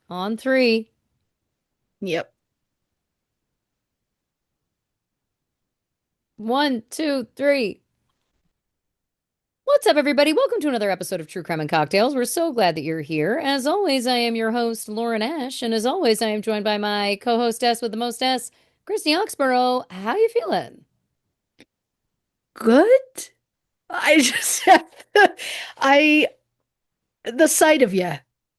On three. Yep. One, two, three. What's up, everybody? Welcome to another episode of True Crime and Cocktails. We're so glad that you're here. As always, I am your host, Lauren Ash, and as always, I am joined by my co-hostess with the most S, Christy Oxborrow. How you feeling? Good. I just I the sight of you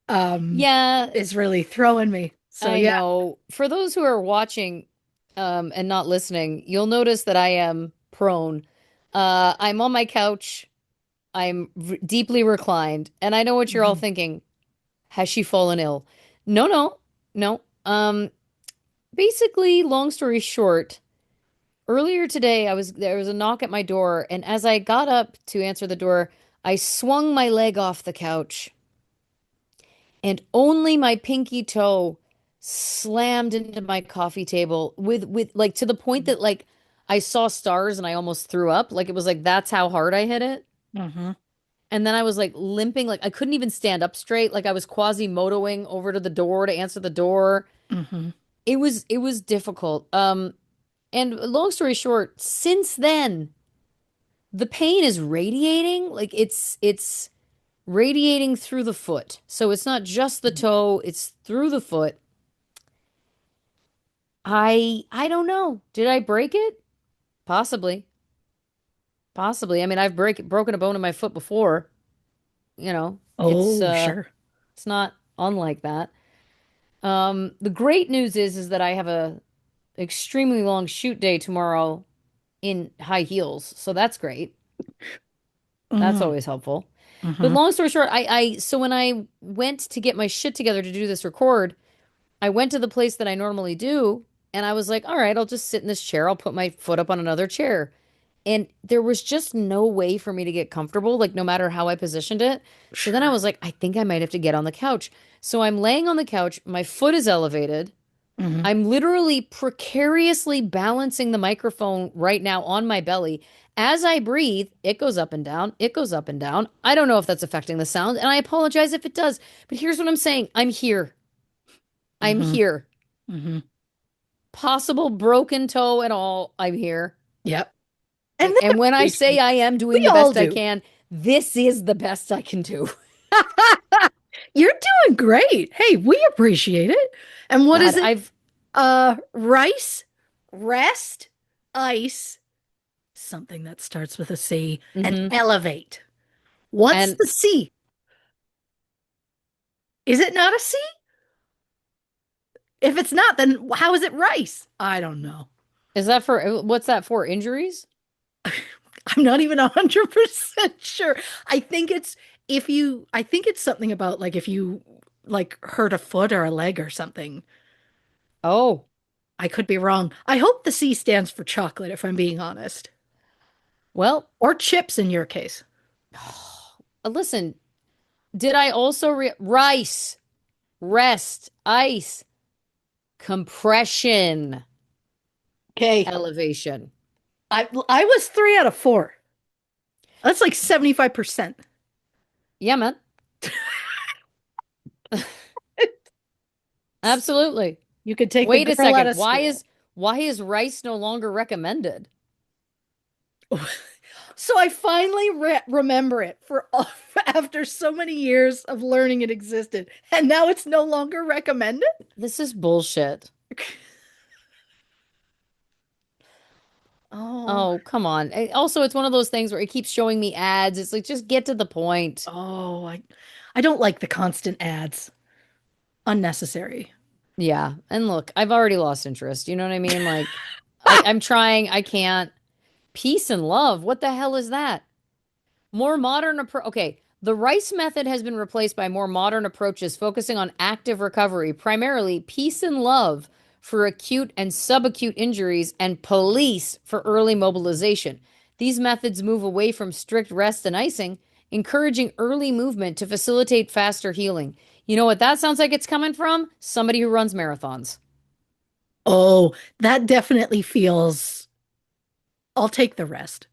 um Yeah, is really throwing me. So I yeah. know. For those who are watching, and not listening, you'll notice that I am prone. I'm on my couch. I'm deeply reclined, and I know what you're all Mhm. thinking. Has she fallen ill? No, no, no. Basically, long story short, earlier today there was a knock at my door, and as I got up to answer the door, I swung my leg off the couch, and only my pinky toe slammed into my coffee table with like to the point that like I saw stars and I almost threw up. Like it was like that's how hard I hit it. Mhm. And then I was like limping, like I couldn't even stand up straight. Like I was quasi-motoing over to the door to answer the door. Mhm. It was difficult. And long story short, since then, the pain is radiating. Like it's radiating through the foot. So it's not just the toe, it's through the foot. I don't know. Did I break it? Possibly. Possibly. I mean, I've broken a bone in my foot before, you know. It's Oh, sure. it's not unlike that. The great news is that I have a extremely long shoot day tomorrow in high heels. So that's great. That's Mm. always helpful. But Mhm. long story short, so when I went to get my shit together to do this record, I went to the place that I normally do, and I was like, all right, I'll just sit in this chair. I'll put my foot up on another chair. And there was just no way for me to get comfortable, like no matter how I positioned it. So then I Sure. was like, I think I might have to get on the couch. So I'm laying on the couch, my foot is elevated. Mhm. I'm literally precariously balancing the microphone right now on my belly. As I breathe, it goes up and down. It goes up and down. I don't know if that's affecting the sound, and I apologize if it does. But here's what I'm saying. I'm here. I'm Mhm. here. Mhm. Possible broken toe and all. I'm here. Yep. And they And when I say appreciate I that. am doing We the all best I do. can, this is the best I can do. You're doing great. Hey, we appreciate it. And what is God, it? I've Rice, rest, ice, something that starts with a C, and mhm. elevate. What's And the C? Is it not a C? If it's not, then how is it rice? I don't know. is that for what's that for? Injuries? I'm not even 100% sure. I think it's I think it's something about like if you like hurt a foot or a leg or something. Oh, I could be wrong. I hope the C stands for chocolate, if I'm being honest. well, Or chips in your case. listen, did I also rice, rest, ice, compression, Okay. elevation? I was 3 out of 4. That's like 75%. Yeah, man. Absolutely. You could take a Wait a girl out second. of school. Why is rice no longer recommended? So I finally remember it for all, after so many years of learning it existed, and now it's no longer recommended. This is bullshit. Oh, Oh, come on. Also, it's one of those things where it keeps showing me ads. It's like just get to the point. oh, I don't like the constant ads. Unnecessary. Yeah. And look, I've already lost interest. You know what I mean? Like I'm trying, I can't. Peace and love. What the hell is that? More modern approach. Okay, the Rice method has been replaced by more modern approaches focusing on active recovery, primarily peace and love for acute and subacute injuries and police for early mobilization. These methods move away from strict rest and icing, encouraging early movement to facilitate faster healing. You know what that sounds like it's coming from? Somebody who runs marathons. Oh, that definitely feels. I'll take the rest.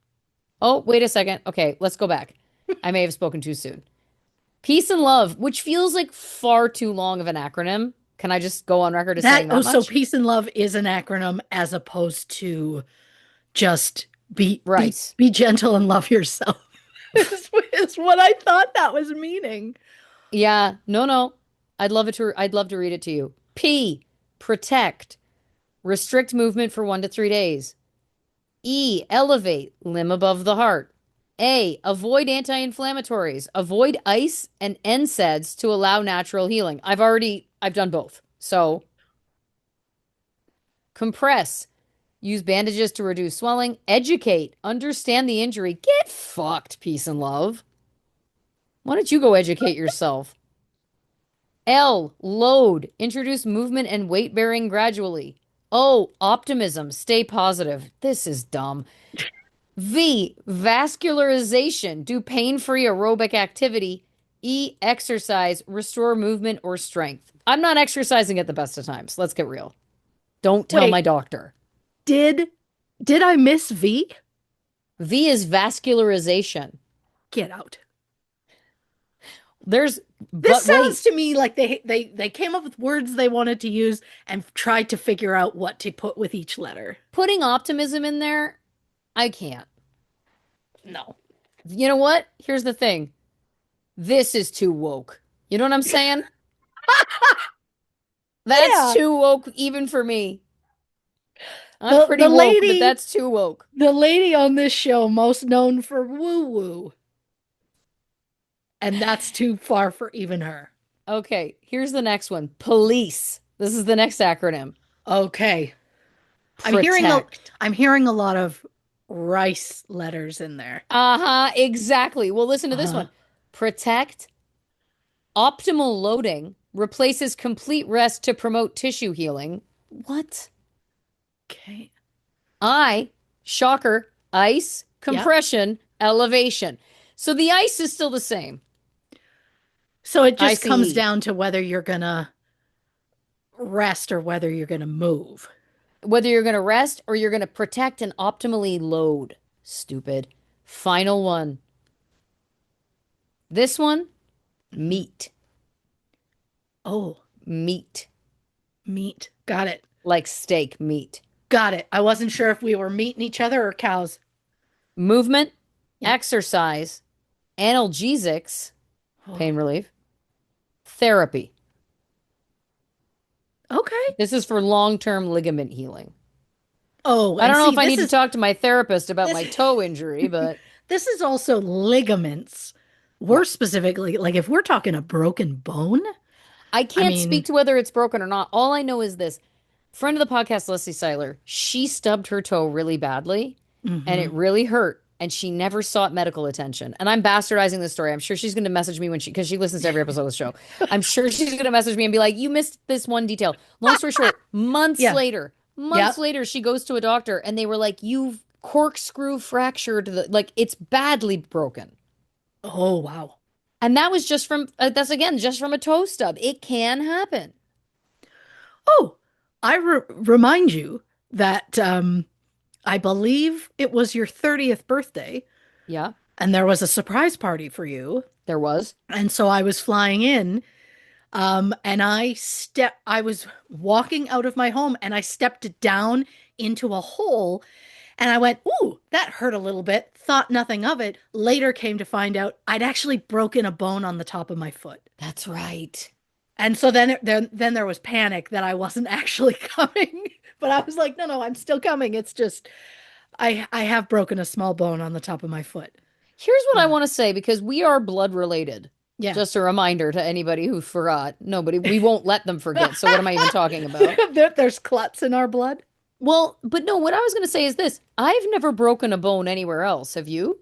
Oh, wait a second. Okay, let's go back. I may have spoken too soon. Peace and love, which feels like far too long of an acronym. Can I just go on record as That, saying oh, that so much? peace and love is an acronym as opposed to just Rice. be gentle and love yourself. Is what I thought that was meaning. Yeah, no, no. I'd love to read it to you. P, protect, restrict movement for 1 to 3 days. E, elevate, limb above the heart. A, avoid anti-inflammatories, avoid ice and NSAIDs to allow natural healing. I've done both. So, compress, use bandages to reduce swelling, educate, understand the injury. Get fucked, peace and love. Why don't you go educate yourself? L, load, introduce movement and weight bearing gradually. O, optimism, stay positive. This is dumb. V, vascularization, do pain free aerobic activity. E, exercise, restore movement or strength. I'm not exercising at the best of times. Let's get real. Don't tell my Wait, doctor. did did I miss V? V is vascularization. Get out. There's, This but sounds wait, to me like they came up with words they wanted to use and tried to figure out what to put with each letter. putting optimism in there, I can't. No. You know what? Here's the thing. This is too woke. You know what I'm saying? That's Yeah. too woke even for me. I'm The pretty the woke, but lady that's too woke. the lady on this show most known for woo woo, and that's too far for even her. Okay, here's the next one. Police. This is the next acronym. Okay. I'm hearing a Protect. I'm hearing a lot of rice letters in there. Uh-huh, exactly. Well, listen to this Uh-huh. one. Protect. Optimal loading replaces complete rest to promote tissue healing. What? Okay. I, shocker, ice, Yep. compression, elevation. So the ice is still the same. So it just comes ICE. down to whether you're gonna rest or whether you're gonna move. Whether you're going to rest or you're going to protect and optimally load. Stupid. Final one. This one, Mhm. meat. Oh, Meat. meat. Got it. Like steak, meat. Got it. I wasn't sure if we were meeting each other or cows. Movement, Yep. exercise, analgesics, Oh, pain relief, therapy. okay. This is for long-term ligament healing. Oh, I and don't know see, if I need to talk to my therapist about this my toe injury, but this is also ligaments. yeah. We're specifically like if we're talking a broken bone, I I can't mean, speak to whether it's broken or not. All I know is this. Friend of the podcast, Leslie Seiler, she stubbed her toe really badly and it mhm. really hurt. And she never sought medical attention. And I'm bastardizing this story. I'm sure she's going to message me because she listens to every episode of the show. I'm sure she's going to message me and be like, you missed this one detail. Long story short, Yeah. months Yep. later, she goes to a doctor and they were like, you've corkscrew fractured like it's badly broken. Oh, wow. And that was just from, that's again, just from a toe stub. It can happen. Oh, I remind you that I believe it was your 30th birthday Yeah, and there was a surprise party for you. there was. And so I was flying in, and I was walking out of my home and I stepped down into a hole and I went, "Ooh, that hurt a little bit." Thought nothing of it. Later came to find out I'd actually broken a bone on the top of my foot. That's right. And so then there was panic that I wasn't actually coming. But I was like, "No, no, I'm still coming. It's just I have broken a small bone on the top of my foot." Here's what I Yeah. want to say because we are blood related. Yeah. Just a reminder to anybody who forgot. Nobody, we won't let them forget. So what am I even talking about? There's clots in our blood. Well, but no, what I was going to say is this. I've never broken a bone anywhere else. Have you?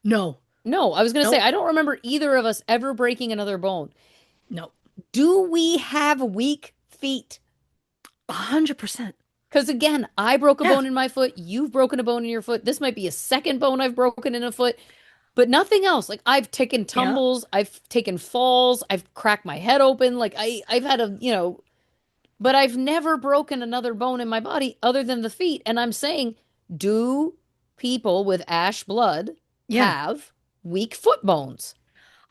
No. No, I was going to say, Nope. I don't remember either of us ever breaking another bone. Nope. Do we have weak feet? 100%. Because again, I broke a Yeah. bone in my foot. You've broken a bone in your foot. This might be a second bone I've broken in a foot, but nothing else. Like I've taken Yeah. tumbles, I've taken falls, I've cracked my head open. Like I've had but I've never broken another bone in my body other than the feet. And I'm saying, do people with ash blood Yeah. have weak foot bones?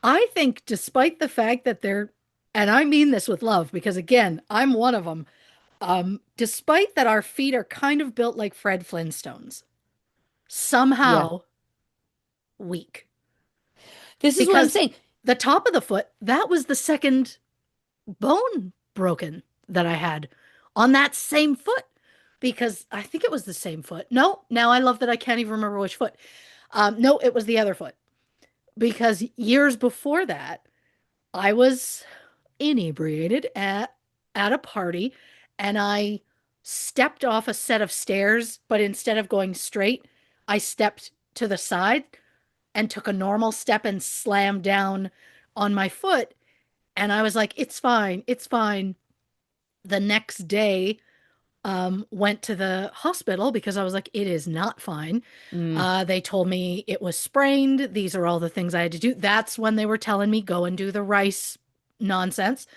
I think despite the fact that they're, and I mean this with love because again, I'm one of them. Despite that our feet are kind of built like Fred Flintstones, Yeah. somehow weak. This is what I'm Because saying. the top of the foot, that was the second bone broken that I had on that same foot. Because I think it was the same foot. No, now I love that I can't even remember which foot. No, it was the other foot. Because years before that, I was inebriated at a party and I stepped off a set of stairs, but instead of going straight, I stepped to the side and took a normal step and slammed down on my foot. And I was like, it's fine, it's fine. The next day, went to the hospital because I was like, it is not fine. Mm, They told me it was sprained. These are all the things I had to do. That's when they were telling me go and do the rice nonsense.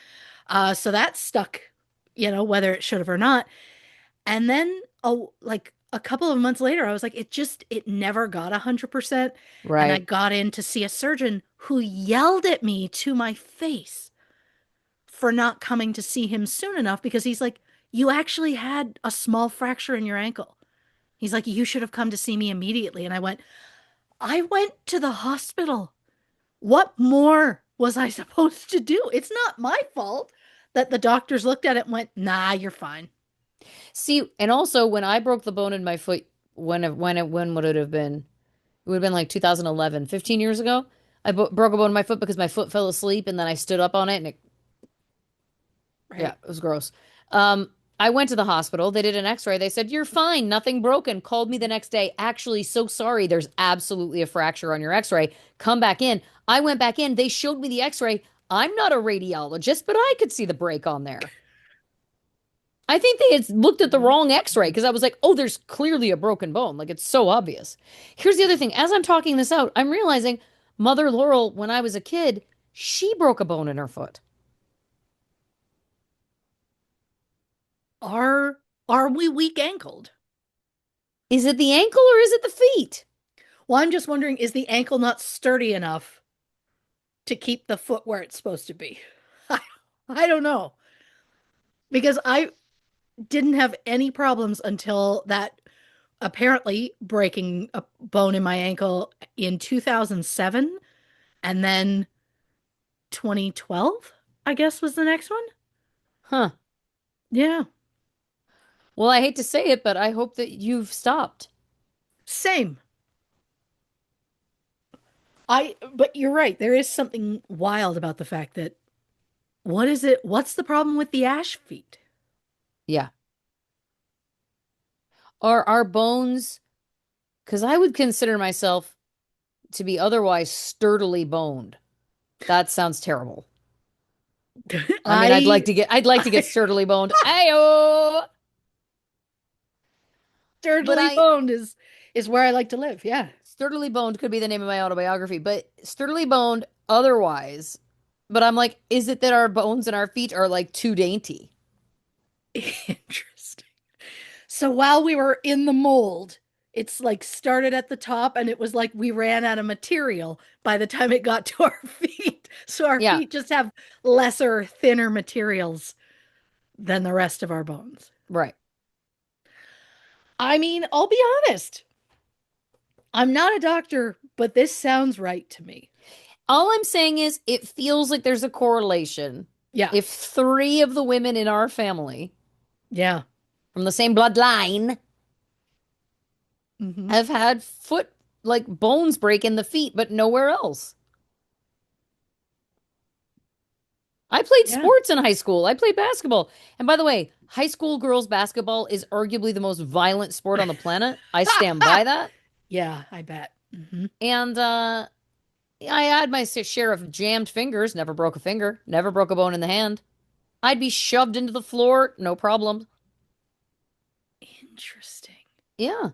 So that stuck, whether it should have or not. And then, oh, like a couple of months later, I was like, it never got 100%. And I right. got in to see a surgeon who yelled at me to my face for not coming to see him soon enough because he's like, you actually had a small fracture in your ankle. He's like, you should have come to see me immediately. And I went to the hospital. What more was I supposed to do? It's not my fault that the doctors looked at it and went, nah, you're fine. See, and also when I broke the bone in my foot, when would it have been? It would have been like 2011, 15 years ago. I broke a bone in my foot because my foot fell asleep and then I stood up on it and yeah, Right. it was gross. Um, I went to the hospital. They did an x-ray. They said, "You're fine, nothing broken." Called me the next day. Actually, so sorry. There's absolutely a fracture on your x-ray. Come back in. I went back in. They showed me the x-ray. I'm not a radiologist, but I could see the break on there. I think they had looked at the wrong x-ray because I was like, "Oh, there's clearly a broken bone. Like it's so obvious." Here's the other thing. As I'm talking this out, I'm realizing Mother Laurel, when I was a kid, she broke a bone in her foot. Are are we weak ankled? Is it the ankle or is it the feet? Well, I'm just wondering, is the ankle not sturdy enough to keep the foot where it's supposed to be? I don't know. Because I didn't have any problems until that apparently breaking a bone in my ankle in 2007 and then 2012, I guess was the next one. Huh. Yeah, Well, I hate to say it, but I hope that you've stopped. same. But you're right. There is something wild about the fact that what is it? What's the problem with the ash feet? Yeah. Are our bones, because I would consider myself to be otherwise sturdily boned. That sounds terrible. I mean, I, I'd like to get I sturdily boned. Ayo! But sturdily I, boned is where I like to live. Yeah. sturdily boned could be the name of my autobiography, but sturdily boned otherwise. But I'm like, is it that our bones and our feet are like too dainty? Interesting. So while we were in the mold, it's like started at the top and it was like we ran out of material by the time it got to our feet. So our Yeah, feet just have lesser, thinner materials than the rest of our bones. right. I mean, I'll be honest. I'm not a doctor, but this sounds right to me. All I'm saying is it feels like there's a correlation. Yeah. If three of the women in our family Yeah. from the same bloodline Hmm. have had foot like bones break in the feet, but nowhere else. I played Yeah. sports in high school. I played basketball. And by the way, high school girls basketball is arguably the most violent sport on the planet. I stand by that. Yeah, I bet. And I had my share of jammed fingers, never broke a finger, never broke a bone in the hand. I'd be shoved into the floor, no problem. Interesting. Yeah,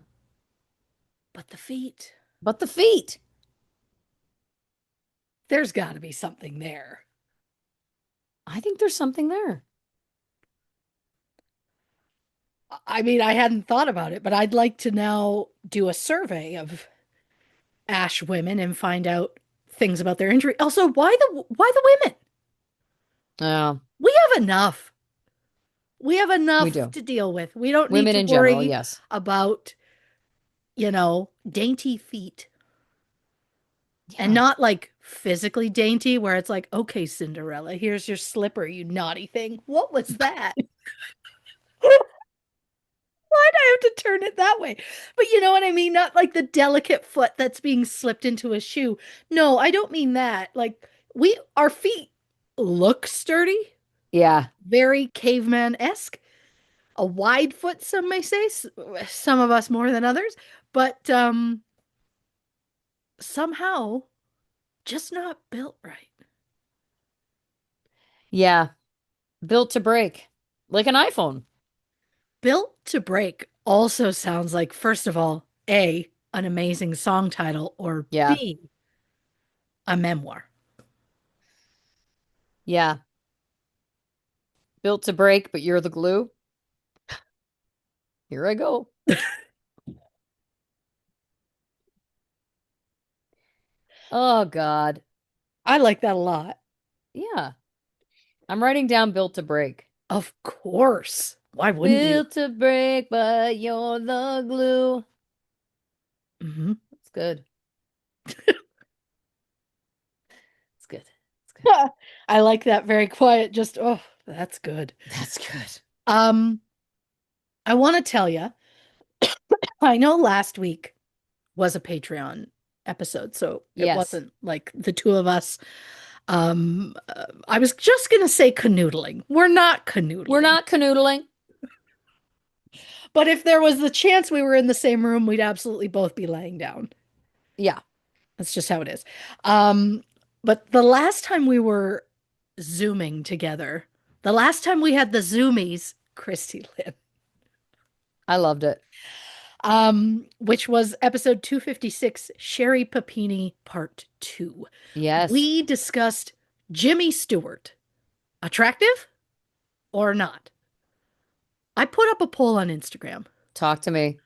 But the feet, but the feet. there's got to be something there. I think there's something there. I mean, I hadn't thought about it, but I'd like to now do a survey of Ash women and find out things about their injury. Also, why the women? Yeah, We have enough. We have we enough do. to deal with. We don't need Women to in general, worry yes. about, dainty feet. And Yeah. not like physically dainty, where it's like, okay, Cinderella, here's your slipper, you naughty thing. What was that? Why'd I have to turn it that way? But you know what I mean? Not like the delicate foot that's being slipped into a shoe. No, I don't mean that. Like, our feet look sturdy, Yeah. very caveman-esque. A wide foot, some may say, some of us more than others, but somehow just not built right. Yeah. Built to break. Like an iPhone. Built to Break also sounds like, first of all, A, an amazing song title, or Yeah. B, a memoir. Yeah. Built to break, but you're the glue. Here I go. Oh God. I like that a lot. Yeah. I'm writing down built to break. Of course. Why wouldn't you? Built to break, but you're the glue. Hmm. It's good. It's good. It's good. I like that very quiet, just, oh, that's good. That's good. Um, I want to tell you, I know last week was a Patreon episode, so it Yes. wasn't like the two of us. I was just gonna say canoodling. We're not We're canoodling. not canoodling. But if there was the chance we were in the same room, we'd absolutely both be laying down. Yeah. That's just how it is. Um, but the last time we were Zooming together, the last time we had the Zoomies, Christy Lynn, I loved it. which was episode 256, Sherry Papini Part 2. Yes. We discussed Jimmy Stewart. Attractive or not? I put up a poll on Instagram. Talk to me.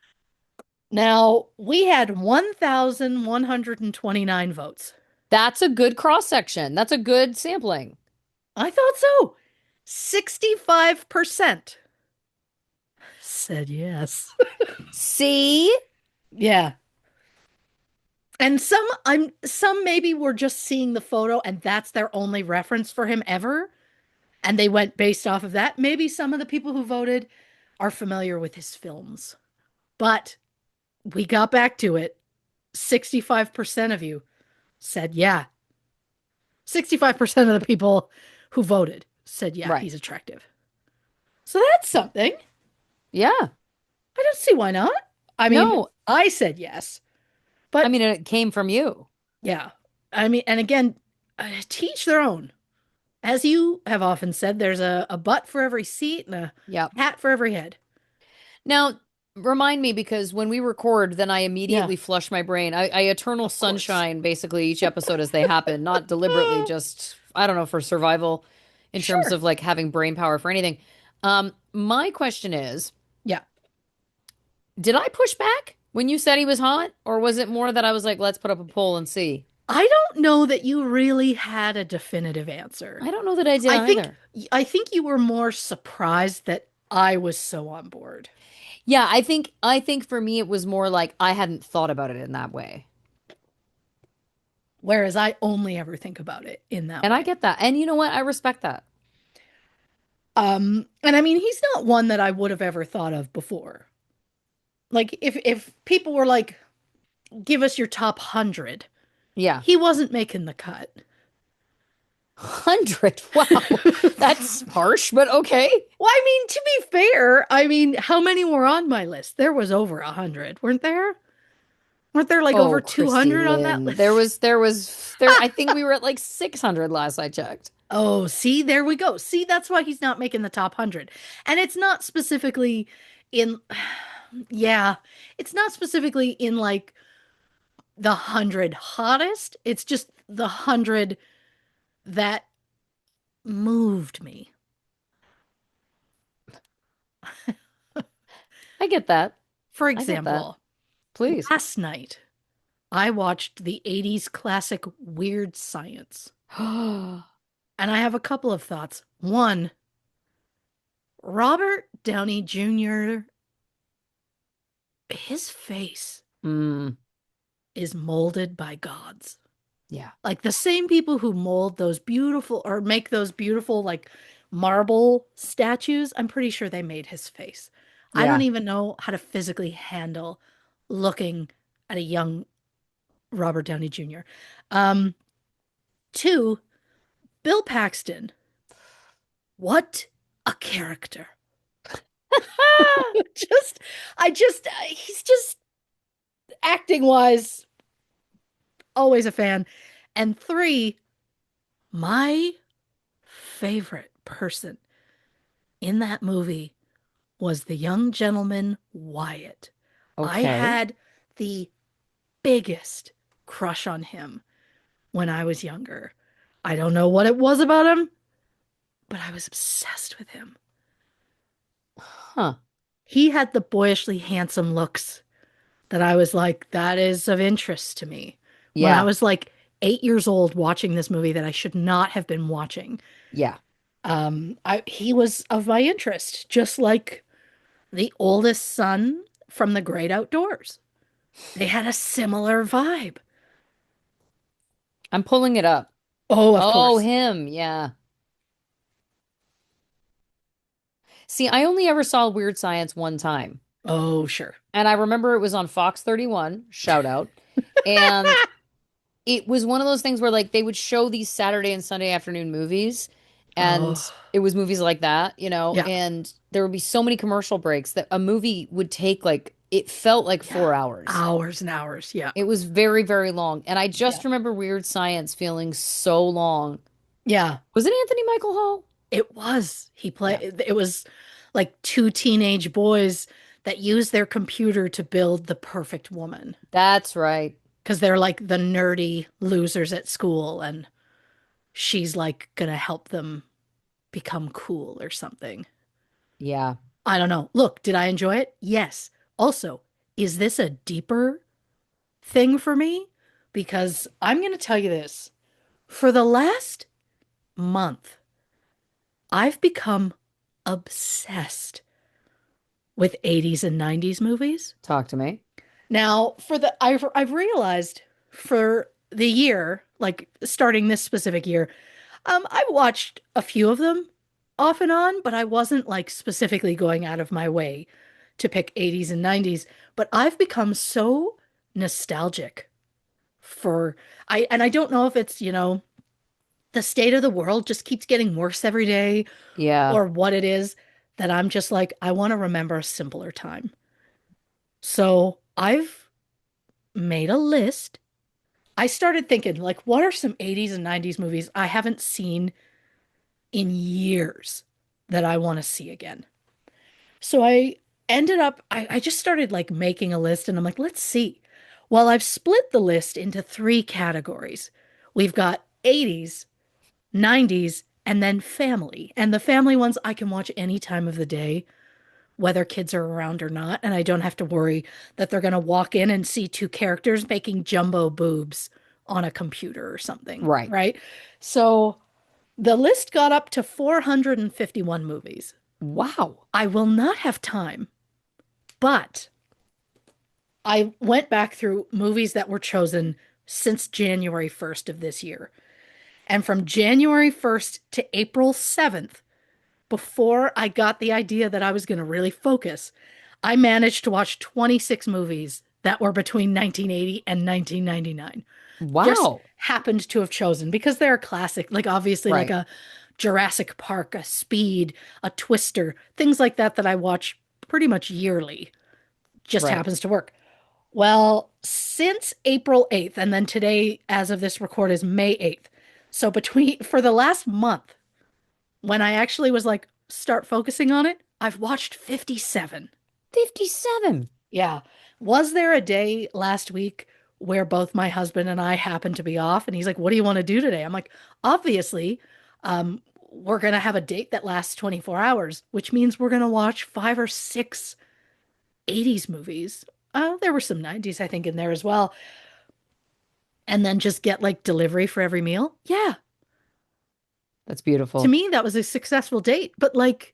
Now, we had 1,129 votes. That's a good cross section. That's a good sampling. I thought so. 65% said yes. See? Yeah. And some maybe were just seeing the photo and that's their only reference for him ever. And they went based off of that. Maybe some of the people who voted are familiar with his films. But we got back to it. 65% of you said yeah. 65% of the people who voted said yeah, Right. he's attractive. So that's something. Yeah. I don't see why not. I mean, No. I said yes, I but mean, it came from you. yeah. I mean, and again, teach their own. As you have often said, there's a butt for every seat and a Yep. hat for every head. Now, remind me because when we record, then I Yeah, immediately flush my brain. I eternal of course. sunshine basically each episode as they happen, not deliberately, just I don't know, for survival in terms Sure. of like having brain power for anything. My question is, Yeah. did I push back when you said he was hot, or was it more that I was like, let's put up a poll and see? I don't know that you really had a definitive answer. I don't know that I did I think either. I think you were more surprised that I was so on board. Yeah, I think for me it was more like I hadn't thought about it in that way. Whereas I only ever think about it in that And I way. get that. And you know what? I respect that. And I mean, he's not one that I would have ever thought of before. Like if people were like, give us your top 100, Yeah. he wasn't making the cut. 100. Wow. That's harsh, but okay. Well, I mean, to be fair, I mean, how many were on my list? There was over 100, weren't there? Weren't there like over Oh, Christy 200 on that Lynn. There list? was there was there I think we were at like 600 last I checked. Oh, see, there we go. See, that's why he's not making the top 100. And it's not specifically in, yeah, it's not specifically in like the 100 hottest. It's just the 100 that moved me. I get that. For I get that. example, Please. last night, I watched the 80s classic Weird Science. And I have a couple of thoughts. One, Robert Downey Jr., his face Mm, is molded by gods. yeah. Like the same people who mold those beautiful or make those beautiful, like marble statues, I'm pretty sure they made his face. I don't Yeah. even know how to physically handle looking at a young Robert Downey Jr. Um, Two, Bill Paxton. What a character. Just, he's just acting wise, always a fan. And three, my favorite person in that movie was the young gentleman Wyatt. I Okay. had the biggest crush on him when I was younger. I don't know what it was about him, but I was obsessed with him. Huh. He had the boyishly handsome looks that I was like, that is of interest to me. When I Yeah. was like 8 years old watching this movie that I should not have been watching, Yeah. he was of my interest, just like the oldest son from The Great Outdoors. They had a similar vibe. I'm pulling it up. Oh, of Oh, course. him. Yeah. See, I only ever saw Weird Science one time. Oh, sure. And I remember it was on Fox 31, shout out. And it was one of those things where like they would show these Saturday and Sunday afternoon movies. Oh, And it was movies like that, yeah. and there would be so many commercial breaks that a movie would take like, it felt like Yeah. 4 hours. Hours and hours. Yeah. It was very, very long. And I Yeah. just remember Weird Science feeling so long. Yeah. Was it Anthony Michael Hall? It was. Yeah, It was like two teenage boys that use their computer to build the perfect woman that's right. because they're like the nerdy losers at school, and she's like gonna help them become cool or something. Yeah. I don't know. Look, did I enjoy it? Yes. Also, is this a deeper thing for me? Because I'm going to tell you this. For the last month, I've become obsessed with 80s and 90s movies. Talk to me. Now, I've realized for the year, like starting this specific year, I've watched a few of them off and on, but I wasn't like specifically going out of my way to pick 80s and 90s. But I've become so nostalgic for I don't know if it's, the state of the world just keeps getting worse every day Yeah. or what it is that I'm just like, I want to remember a simpler time. So I've made a list. I started thinking, like, what are some 80s and 90s movies I haven't seen in years that I want to see again? So I just started like making a list and I'm like, let's see. Well, I've split the list into three categories. We've got 80s, 90s, and then family. And the family ones I can watch any time of the day, whether kids are around or not. And I don't have to worry that they're going to walk in and see two characters making jumbo boobs on a computer or something, Right. right? So the list got up to 451 movies. Wow. I will not have time, but I went back through movies that were chosen since January 1st of this year. And from January 1st to April 7th, before I got the idea that I was going to really focus, I managed to watch 26 movies that were between 1980 and 1999. Just Wow. happened to have chosen because they're a classic, like obviously like Right. a Jurassic Park, a Speed, a Twister, things like that that I watch pretty much yearly. Just Right. happens to work. Well, since April 8th, and then today, as of this record, is May 8th. So for the last month, when I actually was like, start focusing on it, I've watched 57. 57. Yeah. Was there a day last week where both my husband and I happened to be off? And he's like, what do you want to do today? I'm like, obviously, we're going to have a date that lasts 24 hours, which means we're going to watch five or six 80s movies. There were some 90s, I think, in there as well. and then just get like delivery for every meal. Yeah. That's To beautiful. me, that was a successful date. But like,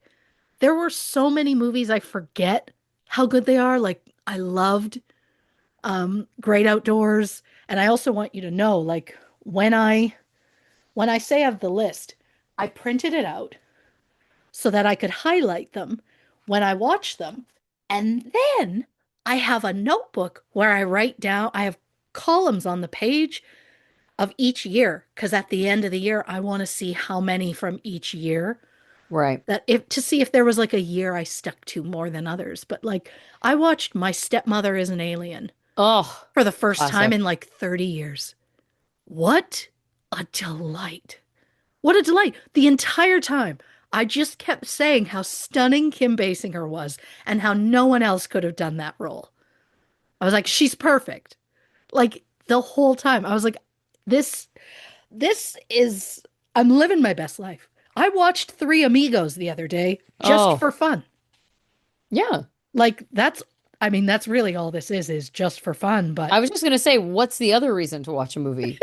there were so many movies I forget how good they are. Like, I loved Great Outdoors. And I also want you to know, like, when I say I have the list, I printed it out so that I could highlight them when I watch them. And then I have a notebook where I write down, I have columns on the page of each year because at the end of the year, I want to see how many from each year Right. that if to see if there was like a year I stuck to more than others. But like I watched My Stepmother is an Alien Oh, for the first time classic. in like 30 years. What a delight. What a delight. The entire time, I just kept saying how stunning Kim Basinger was and how no one else could have done that role. I was like, she's perfect. Like the whole time. I was like, this this is I'm living my best life. I watched Three Amigos the other day just Oh, for fun. yeah. Like that's really all this is just for fun, but I was just gonna say, what's the other reason to watch a movie?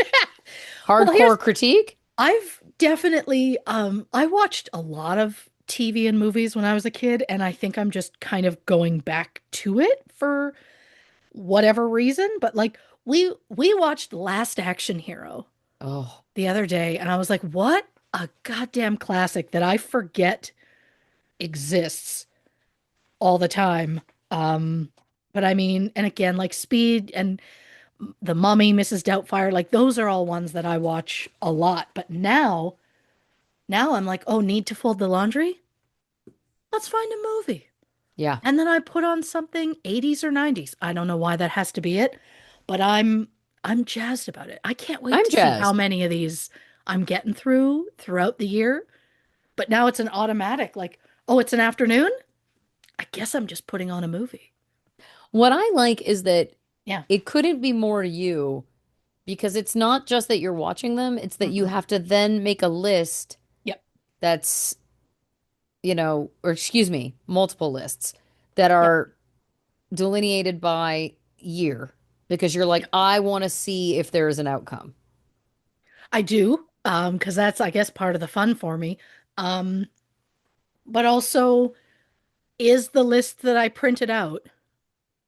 well, here's Hardcore critique? I've definitely I watched a lot of TV and movies when I was a kid, and I think I'm just kind of going back to it for whatever reason, but like we watched Last Action Hero Oh, the other day, and I was like, what a goddamn classic that I forget exists all the time. Um, but I mean, and again, like Speed and The Mummy, Mrs. Doubtfire, like those are all ones that I watch a lot. But now I'm like, oh, need to fold the laundry? Let's find a movie. yeah. And then I put on something 80s or 90s. I don't know why that has to be it, but I'm jazzed about it. I can't wait I'm to see how jazzed. many of these I'm getting throughout the year. But now it's an automatic, like, oh, it's an afternoon? I guess I'm just putting on a movie. What I like is that Yeah. it couldn't be more you because it's not just that you're watching them, it's that you Hmm. have to then make a list Yep. that's, or excuse me, multiple lists that Yep. are delineated by year because you're like, Yep. I want to see if there is an outcome. I do, because that's, I guess, part of the fun for me. Um, but also, is the list that I printed out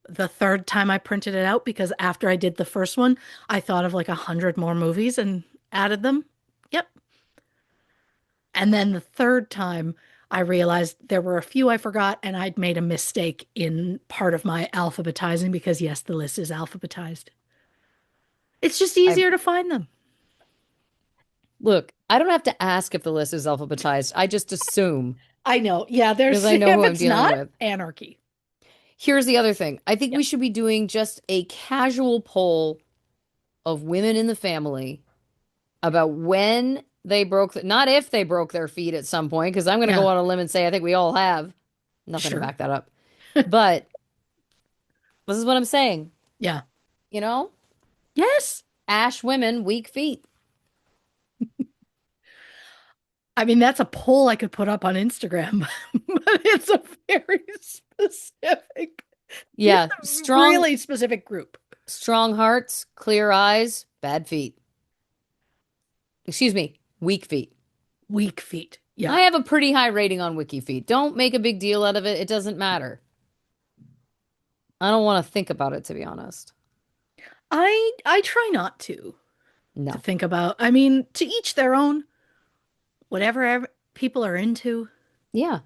the third time I printed it out? Because after I did the first one, I thought of like 100 more movies and added them. Yep. And then the third time, I realized there were a few I forgot, and I'd made a mistake in part of my alphabetizing because, yes, the list is alphabetized. It's just I easier to find them. look, I don't have to ask if the list is alphabetized. I just assume I know. Yeah, because there's, I know who if I'm it's dealing not, with. anarchy. Here's the other thing. I think Yep. we should be doing just a casual poll of women in the family about when they broke, not if they broke their feet at some point, because I'm going to go Yeah. on a limb and say I think we all have. Nothing to Sure. back that up. But this is what I'm saying. Yeah. You know, Yes. Ash women, weak feet. I mean, that's a poll I could put up on Instagram, but it's a very specific, Yeah, strong, really specific group. strong hearts, clear eyes, bad feet. Excuse me, weak feet. Weak feet. Yeah. I have a pretty high rating on Wiki Feet. Don't make a big deal out of it. It doesn't matter. I don't want to think about it, to be honest. I try not to No. think about. I mean, to each their own, whatever people are into, Yeah.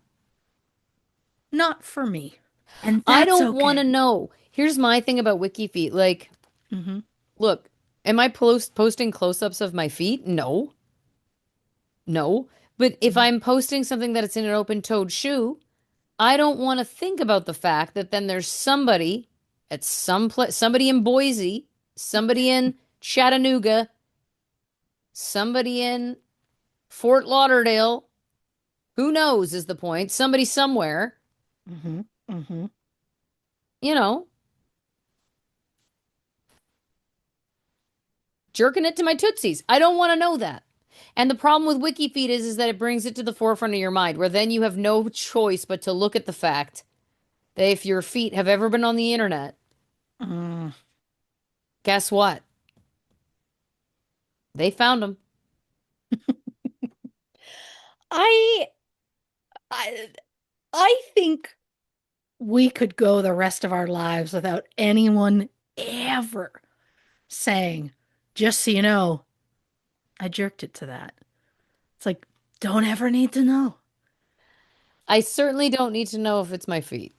not for me. And I that's don't want to okay. know. Here's my thing about Wiki Feet. Like, Hmm. look, am I posting close-ups of my feet? No. No. But if Hmm. I'm posting something that it's in an open-toed shoe, I don't want to think about the fact that then there's somebody at some place, somebody in Boise, somebody in Chattanooga, somebody in Fort Lauderdale, who knows is the point, somebody somewhere, Hmm. Hmm. you know, jerking it to my tootsies. I don't want to know that. And the problem with WikiFeed is that it brings it to the forefront of your mind, where then you have no choice but to look at the fact that if your feet have ever been on the internet, Mm. guess what? They found him. I I I think we could go the rest of our lives without anyone ever saying, just so you know, I jerked it to that. It's like, don't ever need to know. I certainly don't need to know if it's my feet.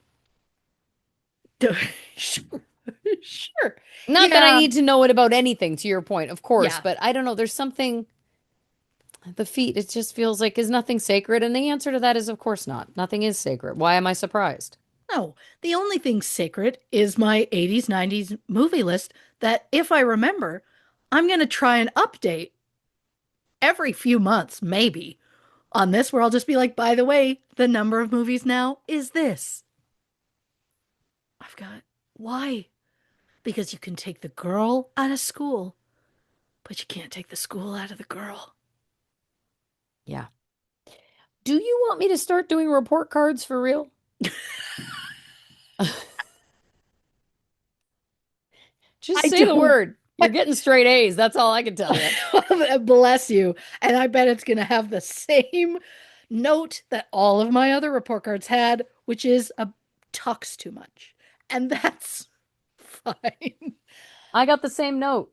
Sure. Sure. Not that I Yeah. need to know it about anything, to your point, of course, Yeah. but I don't know. There's something, the feet, it just feels like, is nothing sacred? And the answer to that is, of course not. Nothing is sacred. Why am I surprised? No, the only thing sacred is my 80s, 90s movie list that, if I remember, I'm going to try and update every few months, maybe, on this, where I'll just be like, by the way, the number of movies now is this. I've got, why? Because you can take the girl out of school, but you can't take the school out of the girl. Yeah. Do you want me to start doing report cards for real? Just I say the don't. word. You're getting straight A's. That's all I can tell you. Bless you. And I bet it's going to have the same note that all of my other report cards had, which is a talks too much. And that's fine. I got the same note.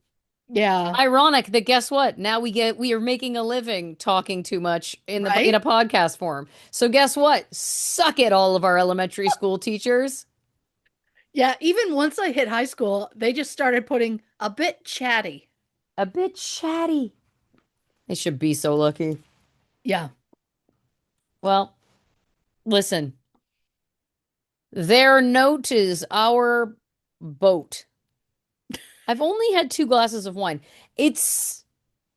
Yeah. Ironic that guess what? Now we are making a living talking too much in Right? a podcast form. So guess what? Suck it, all of our elementary school teachers. Yeah. Even once I hit high school, they just started putting a bit chatty. A bit chatty. They should be so lucky. Yeah. Well, listen. Their note is our boat. I've only had 2 glasses of wine. It's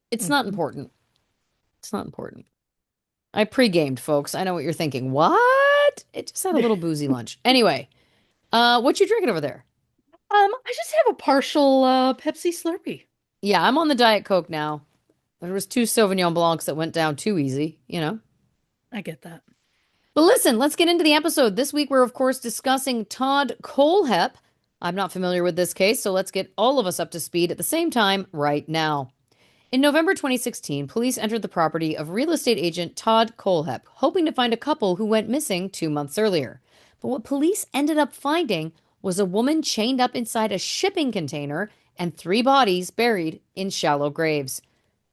it's not Mhm. important. It's not important. I pre-gamed, folks. I know what you're thinking. What? It just had a little boozy lunch. Anyway, what you drinking over there? I just have a partial Pepsi Slurpee. Yeah, I'm on the Diet Coke now. There was 2 Sauvignon Blancs that went down too easy. I get that. But listen, let's get into the episode. This week we're of course discussing Todd Kohlhepp. I'm not familiar with this case, so let's get all of us up to speed at the same time right now. In November 2016, police entered the property of real estate agent Todd Kohlhepp, hoping to find a couple who went missing 2 months earlier. But what police ended up finding was a woman chained up inside a shipping container and 3 bodies buried in shallow graves.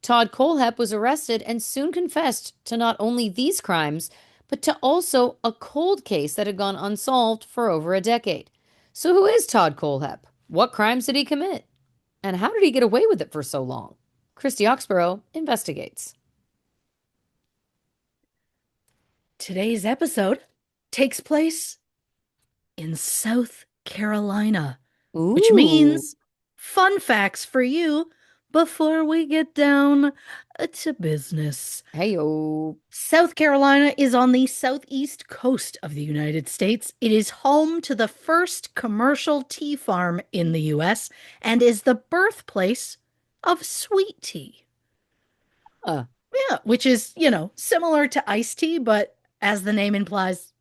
Todd Kohlhepp was arrested and soon confessed to not only these crimes, but to also a cold case that had gone unsolved for over a decade. So, who is Todd Kohlhepp? What crimes did he commit? And how did he get away with it for so long? Christy Oxborrow investigates. Today's episode takes place in South Carolina, which Ooh, means fun facts for you before we get down to business. heyo. South Carolina is on the southeast coast of the United States. It is home to the first commercial tea farm in the US and is the birthplace of sweet tea. Uh, Yeah, which is, similar to iced tea, but as the name implies,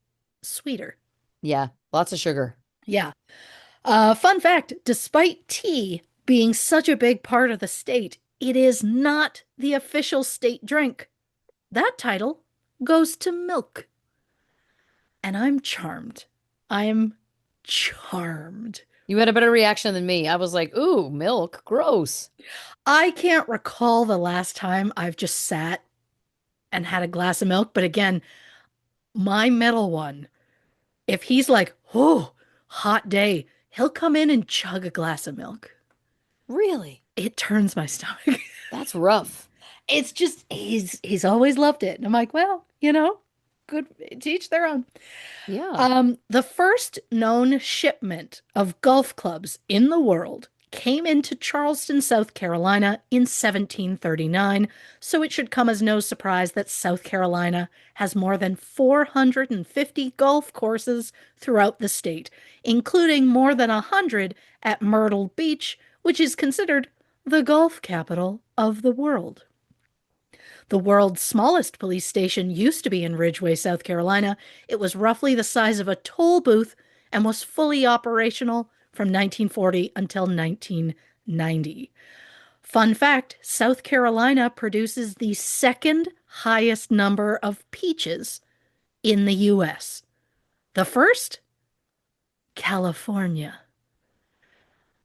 sweeter. yeah, lots of sugar. Yeah. Fun fact, despite tea being such a big part of the state, it is not the official state drink. That title goes to milk. And I'm charmed. I'm charmed. You had a better reaction than me. I was like, ooh, milk, gross. I can't recall the last time I've just sat and had a glass of milk, but again, my middle one, if he's like, oh, hot day, he'll come in and chug a glass of milk. Really? It turns my stomach. That's rough. It's just he's always loved it. And I'm like, well, good to each their own. Yeah. The first known shipment of golf clubs in the world came into Charleston, South Carolina in 1739, so it should come as no surprise that South Carolina has more than 450 golf courses throughout the state, including more than 100 at Myrtle Beach, which is considered the golf capital of the world. The world's smallest police station used to be in Ridgeway, South Carolina. It was roughly the size of a toll booth and was fully operational from 1940 until 1990. Fun fact, South Carolina produces the second highest number of peaches in the US. The first, California.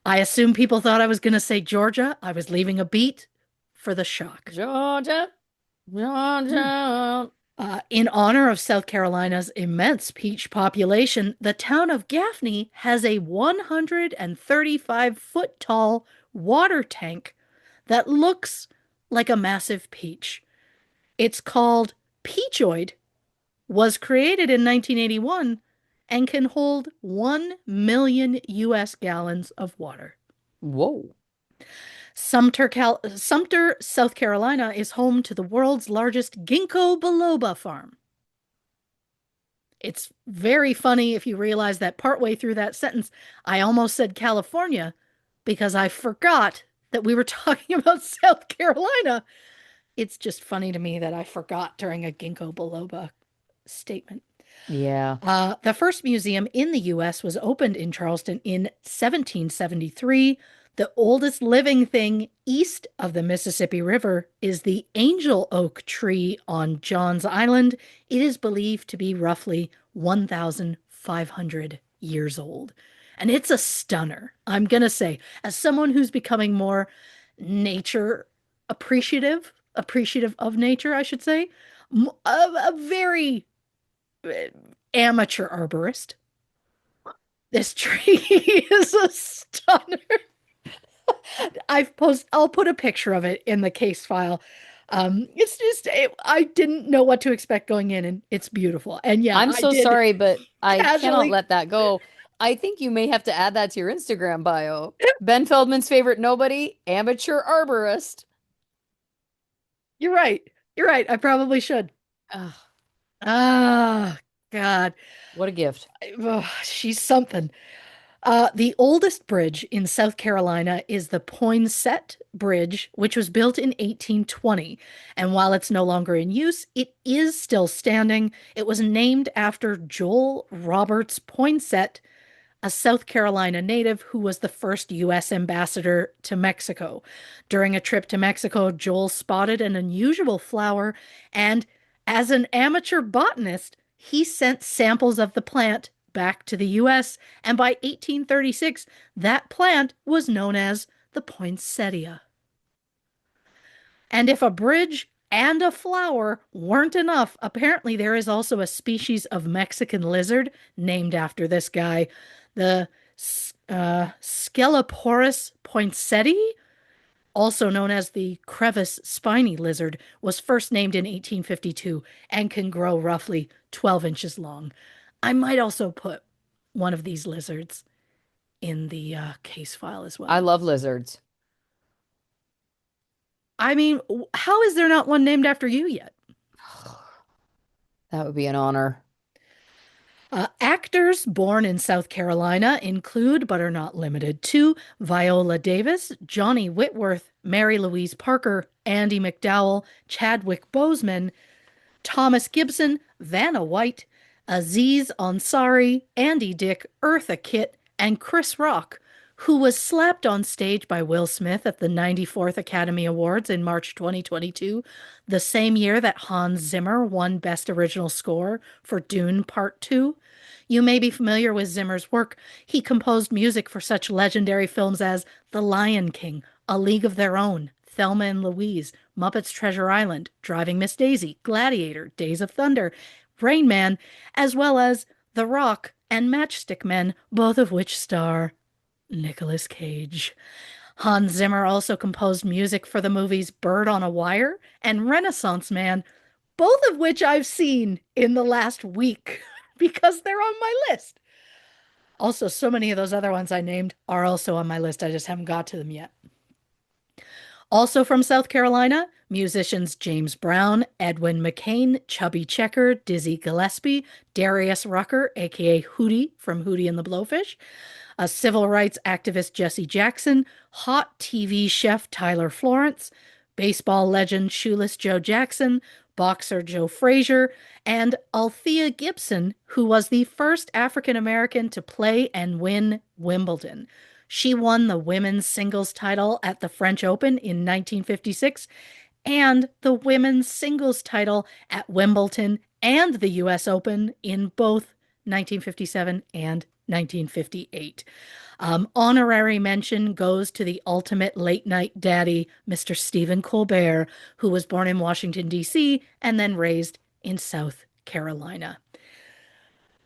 I assume people thought I was going to say Georgia. I was leaving a beat for the shock. Georgia, Georgia. In honor of South Carolina's immense peach population, the town of Gaffney has a 135-foot tall water tank that looks like a massive peach. It's called Peachoid, was created in 1981, and can hold 1 million US gallons of water. Whoa. Sumter, South Carolina is home to the world's largest ginkgo biloba farm. It's very funny if you realize that partway through that sentence, I almost said California because I forgot that we were talking about South Carolina. It's just funny to me that I forgot during a ginkgo biloba statement. Yeah. The first museum in the U.S. was opened in Charleston in 1773. The oldest living thing east of the Mississippi River is the angel oak tree on Johns Island. It is believed to be roughly 1,500 years old. And it's a stunner, I'm going to say, as someone who's becoming more nature appreciative of nature, I should say, a very amateur arborist. This tree is a stunner. I'll put a picture of it in the case file. I didn't know what to expect going in, and it's beautiful. And yeah, I'm I so did sorry, but I cannot casually. let that go. I think you may have to add that to your Instagram bio. Ben Feldman's favorite nobody, amateur arborist. You're right. You're right. I probably should. Ugh, Ah, God. what a gift. Ugh, she's something. The oldest bridge in South Carolina is the Poinsett Bridge, which was built in 1820. And while it's no longer in use, it is still standing. It was named after Joel Roberts Poinsett, a South Carolina native who was the first U.S. ambassador to Mexico. During a trip to Mexico, Joel spotted an unusual flower, and as an amateur botanist, he sent samples of the plant back to the U.S., and by 1836, that plant was known as the poinsettia. And if a bridge and a flower weren't enough, apparently there is also a species of Mexican lizard named after this guy, the Sceloporus poinsettii, also known as the crevice spiny lizard, was first named in 1852 and can grow roughly 12 inches long. I might also put one of these lizards in the case file as I well. love lizards. I mean, how is there not one named after you yet? That would be an honor. Actors born in South Carolina include, but are not limited to, Viola Davis, Johnny Whitworth, Mary Louise Parker, Andy McDowell, Chadwick Boseman, Thomas Gibson, Vanna White, Aziz Ansari, Andy Dick, Eartha Kitt, and Chris Rock, who was slapped on stage by Will Smith at the 94th Academy Awards in March 2022, the same year that Hans Zimmer won Best Original Score for Dune Part 2. You may be familiar with Zimmer's work. He composed music for such legendary films as The Lion King, A League of Their Own, Thelma and Louise, Muppets Treasure Island, Driving Miss Daisy, Gladiator, Days of Thunder, Rain Man, as well as The Rock and Matchstick Men, both of which star Nicolas Cage. Hans Zimmer also composed music for the movies Bird on a Wire and Renaissance Man, both of which I've seen in the last week because they're on my list. Also, so many of those other ones I named are also on my list. I just haven't got to them yet. Also from South Carolina, musicians James Brown, Edwin McCain, Chubby Checker, Dizzy Gillespie, Darius Rucker, aka Hootie from Hootie and the Blowfish, a civil rights activist Jesse Jackson, hot TV chef Tyler Florence, baseball legend Shoeless Joe Jackson, boxer Joe Frazier, and Althea Gibson, who was the first African American to play and win Wimbledon. She won the women's singles title at the French Open in 1956 and the women's singles title at Wimbledon and the US Open in both 1957 and 1958. Honorary mention goes to the ultimate late night daddy, Mr. Stephen Colbert, who was born in Washington, D.C., and then raised in South Carolina.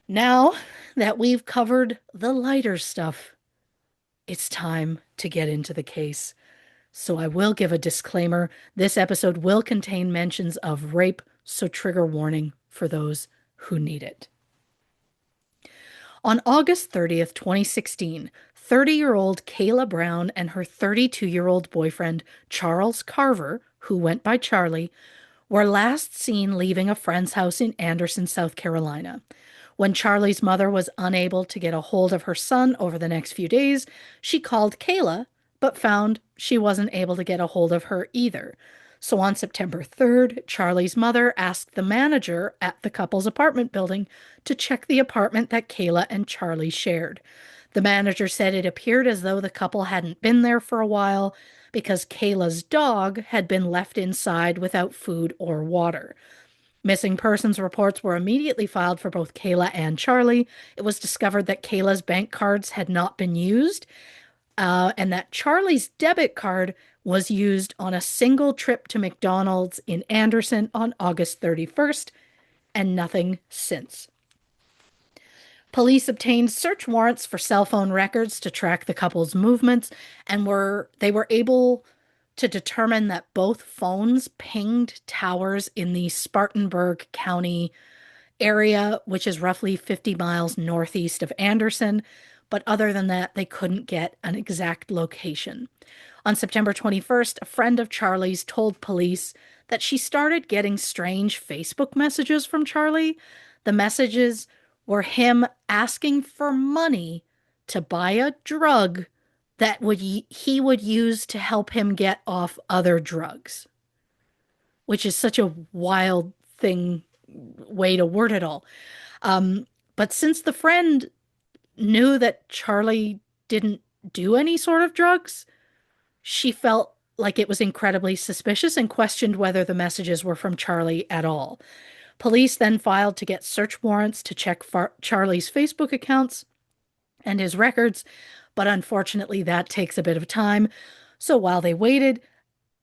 Now that we've covered the lighter stuff, it's time to get into the case. So I will give a disclaimer. This episode will contain mentions of rape, so trigger warning for those who need it. On August 30th, 2016, 30-year-old Kayla Brown and her 32-year-old boyfriend, Charles Carver, who went by Charlie, were last seen leaving a friend's house in Anderson, South Carolina. When Charlie's mother was unable to get a hold of her son over the next few days, she called Kayla, but found she wasn't able to get a hold of her either. So on September 3rd, Charlie's mother asked the manager at the couple's apartment building to check the apartment that Kayla and Charlie shared. The manager said it appeared as though the couple hadn't been there for a while because Kayla's dog had been left inside without food or water. Missing persons reports were immediately filed for both Kayla and Charlie. It was discovered that Kayla's bank cards had not been used, and that Charlie's debit card was used on a single trip to McDonald's in Anderson on August 31st, and nothing since. Police obtained search warrants for cell phone records to track the couple's movements, and they were able to determine that both phones pinged towers in the Spartanburg County area, which is roughly 50 miles northeast of Anderson. But other than that, they couldn't get an exact location. On September 21st, a friend of Charlie's told police that she started getting strange Facebook messages from Charlie. The messages were him asking for money to buy a drug that he would use to help him get off other drugs, which is such a wild way to word it all. But since the friend knew that Charlie didn't do any sort of drugs, she felt like it was incredibly suspicious and questioned whether the messages were from Charlie at all. Police then filed to get search warrants to check Charlie's Facebook accounts and his records, but unfortunately that takes a bit of time. So while they waited,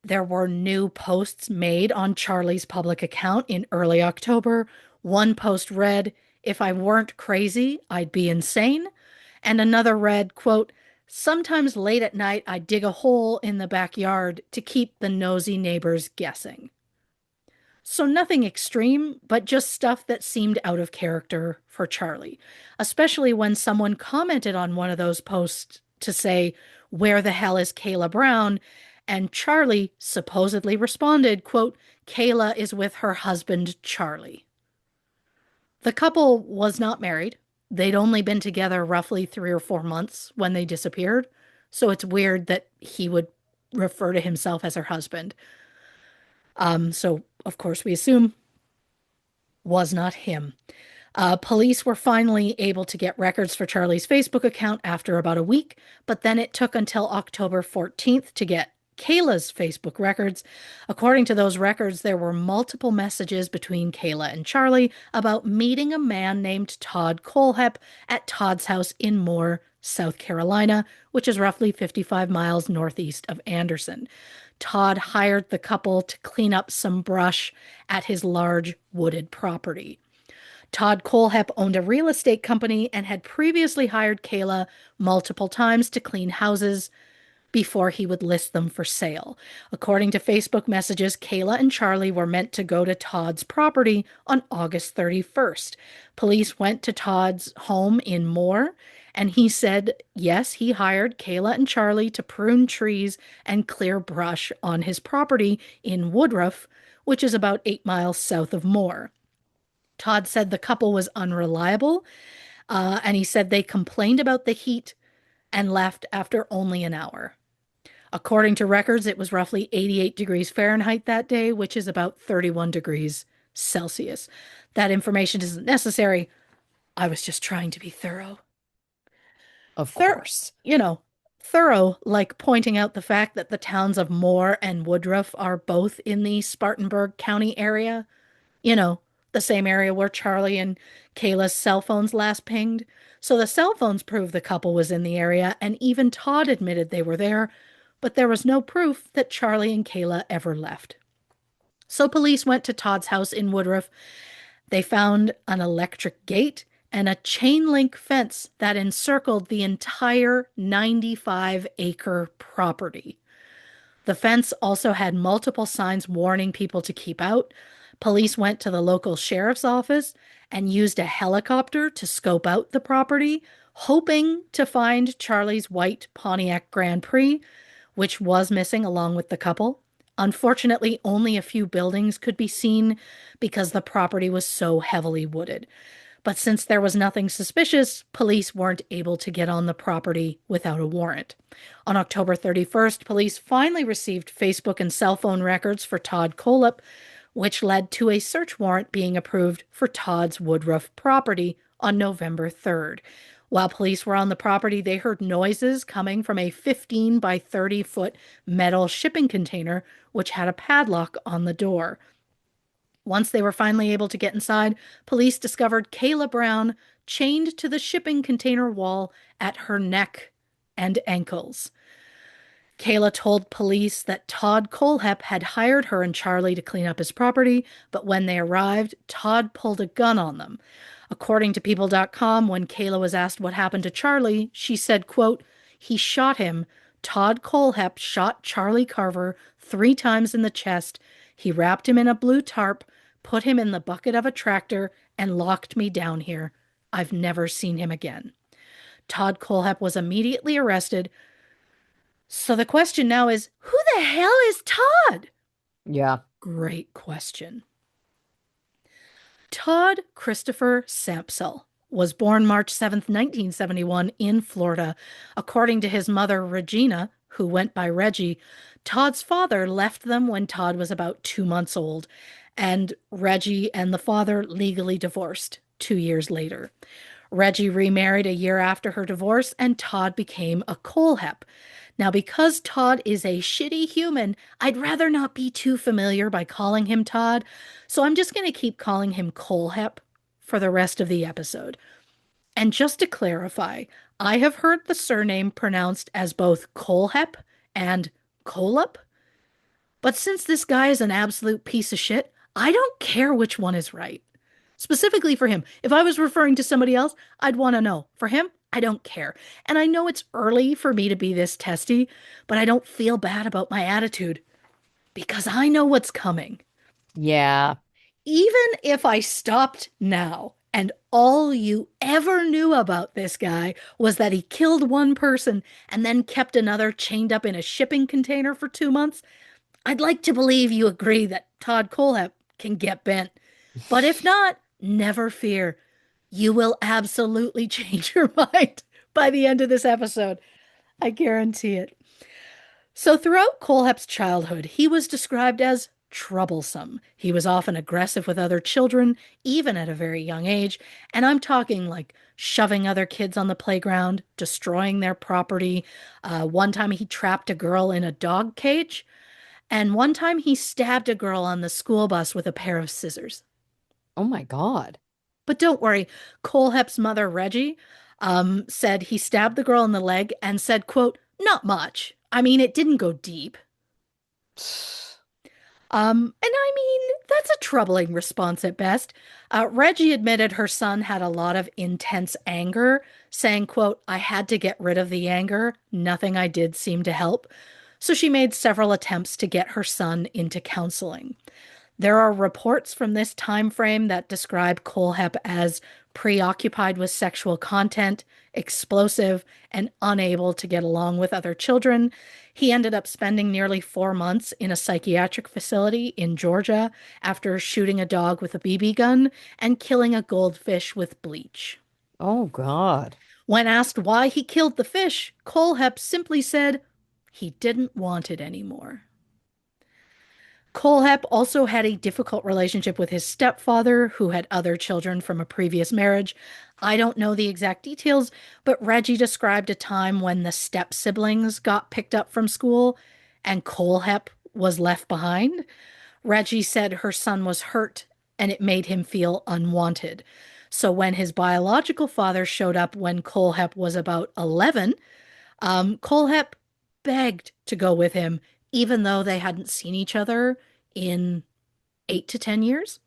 there were new posts made on Charlie's public account in early October. One post read, "If I weren't crazy, I'd be insane." And another read, quote, "Sometimes late at night, I dig a hole in the backyard to keep the nosy neighbors guessing." So nothing extreme, but just stuff that seemed out of character for Charlie, especially when someone commented on one of those posts to say, "Where the hell is Kayla Brown?" And Charlie supposedly responded, quote, "Kayla is with her husband, Charlie." The couple was not married. They'd only been together roughly 3 or 4 months when they disappeared. So it's weird that he would refer to himself as her husband. So of course we assume was not him. Police were finally able to get records for Charlie's Facebook account after about a week, but then it took until October 14th to get Kayla's Facebook records. According to those records, there were multiple messages between Kayla and Charlie about meeting a man named Todd Kohlhepp at Todd's house in Moore, South Carolina, which is roughly 55 miles northeast of Anderson. Todd hired the couple to clean up some brush at his large wooded property. Todd Kohlhepp owned a real estate company and had previously hired Kayla multiple times to clean houses before he would list them for sale. According to Facebook messages, Kayla and Charlie were meant to go to Todd's property on August 31st. Police went to Todd's home in Moore, and he said, yes, he hired Kayla and Charlie to prune trees and clear brush on his property in Woodruff, which is about 8 miles south of Moore. Todd said the couple was unreliable, and he said they complained about the heat and left after only an hour. According to records, it was roughly 88 degrees Fahrenheit that day, which is about 31 degrees Celsius. That information isn't necessary. I was just trying to be thorough. Of course. You know, thorough, like pointing out the fact that the towns of Moore and Woodruff are both in the Spartanburg County area. You know, the same area where Charlie and Kayla's cell phones last pinged. So the cell phones prove the couple was in the area, and even Todd admitted they were there, but there was no proof that Charlie and Kayla ever left. So police went to Todd's house in Woodruff. They found an electric gate and a chain link fence that encircled the entire 95-acre property. The fence also had multiple signs warning people to keep out. Police went to the local sheriff's office and used a helicopter to scope out the property, hoping to find Charlie's white Pontiac Grand Prix, which was missing along with the couple. Unfortunately, only a few buildings could be seen because the property was so heavily wooded. But since there was nothing suspicious, police weren't able to get on the property without a warrant. On October 31st, police finally received Facebook and cell phone records for Todd Kohlhepp, which led to a search warrant being approved for Todd's Woodruff property on November 3rd. While police were on the property, they heard noises coming from a 15 by 30-foot metal shipping container, which had a padlock on the door. Once they were finally able to get inside, police discovered Kayla Brown chained to the shipping container wall at her neck and ankles. Kayla told police that Todd Kohlhepp had hired her and Charlie to clean up his property, but when they arrived, Todd pulled a gun on them. According to People.com, when Kayla was asked what happened to Charlie, she said, quote, "He shot him. Todd Kohlhepp shot Charlie Carver 3 times in the chest. He wrapped him in a blue tarp, put him in the bucket of a tractor, and locked me down here. I've never seen him again." Todd Kohlhepp was immediately arrested. So the question now is, who the hell is Todd? Yeah. Great question. Todd Christopher Sampsell was born March 7th, 1971 in Florida. According to his mother, Regina, who went by Reggie, Todd's father left them when Todd was about 2 months old, and Reggie and the father legally divorced 2 years later. Reggie remarried a year after her divorce, and Todd became a Kohlhepp. Now, because Todd is a shitty human, I'd rather not be too familiar by calling him Todd, so I'm just going to keep calling him Kohlhepp for the rest of the episode. And just to clarify, I have heard the surname pronounced as both Kohlhepp and Kohlhepp, but since this guy is an absolute piece of shit, I don't care which one is right. Specifically for him. If I was referring to somebody else, I'd want to know. For him, I don't care. And I know it's early for me to be this testy, but I don't feel bad about my attitude because I know what's coming. Yeah. Even if I stopped now and all you ever knew about this guy was that he killed one person and then kept another chained up in a shipping container for 2 months, I'd like to believe you agree that Todd Kohlhepp can get bent. But if not, never fear. You will absolutely change your mind by the end of this episode. I guarantee it. So, throughout Kohlhepp's childhood, he was described as troublesome. He was often aggressive with other children, even at a very young age. And I'm talking like shoving other kids on the playground, destroying their property. One time he trapped a girl in a dog cage. And one time he stabbed a girl on the school bus with a pair of scissors. Oh my God. But don't worry, Kohlhepp's mother, Reggie, said he stabbed the girl in the leg and said, quote, "Not much. I mean, it didn't go deep." And I mean, that's a troubling response at best. Reggie admitted her son had a lot of intense anger, saying, quote, "I had to get rid of the anger. Nothing I did seemed to help." So she made several attempts to get her son into counseling. There are reports from this time frame that describe Kohlhepp as preoccupied with sexual content, explosive, and unable to get along with other children. He ended up spending nearly 4 months in a psychiatric facility in Georgia after shooting a dog with a BB gun and killing a goldfish with bleach. Oh God. When asked why he killed the fish, Kohlhepp simply said he didn't want it anymore. Kohlhepp also had a difficult relationship with his stepfather, who had other children from a previous marriage. I don't know the exact details, but Reggie described a time when the step siblings got picked up from school and Kohlhepp was left behind. Reggie said her son was hurt and it made him feel unwanted. So when his biological father showed up when Kohlhepp was about 11, Kohlhepp begged to go with him, even though they hadn't seen each other in 8 to 10 years.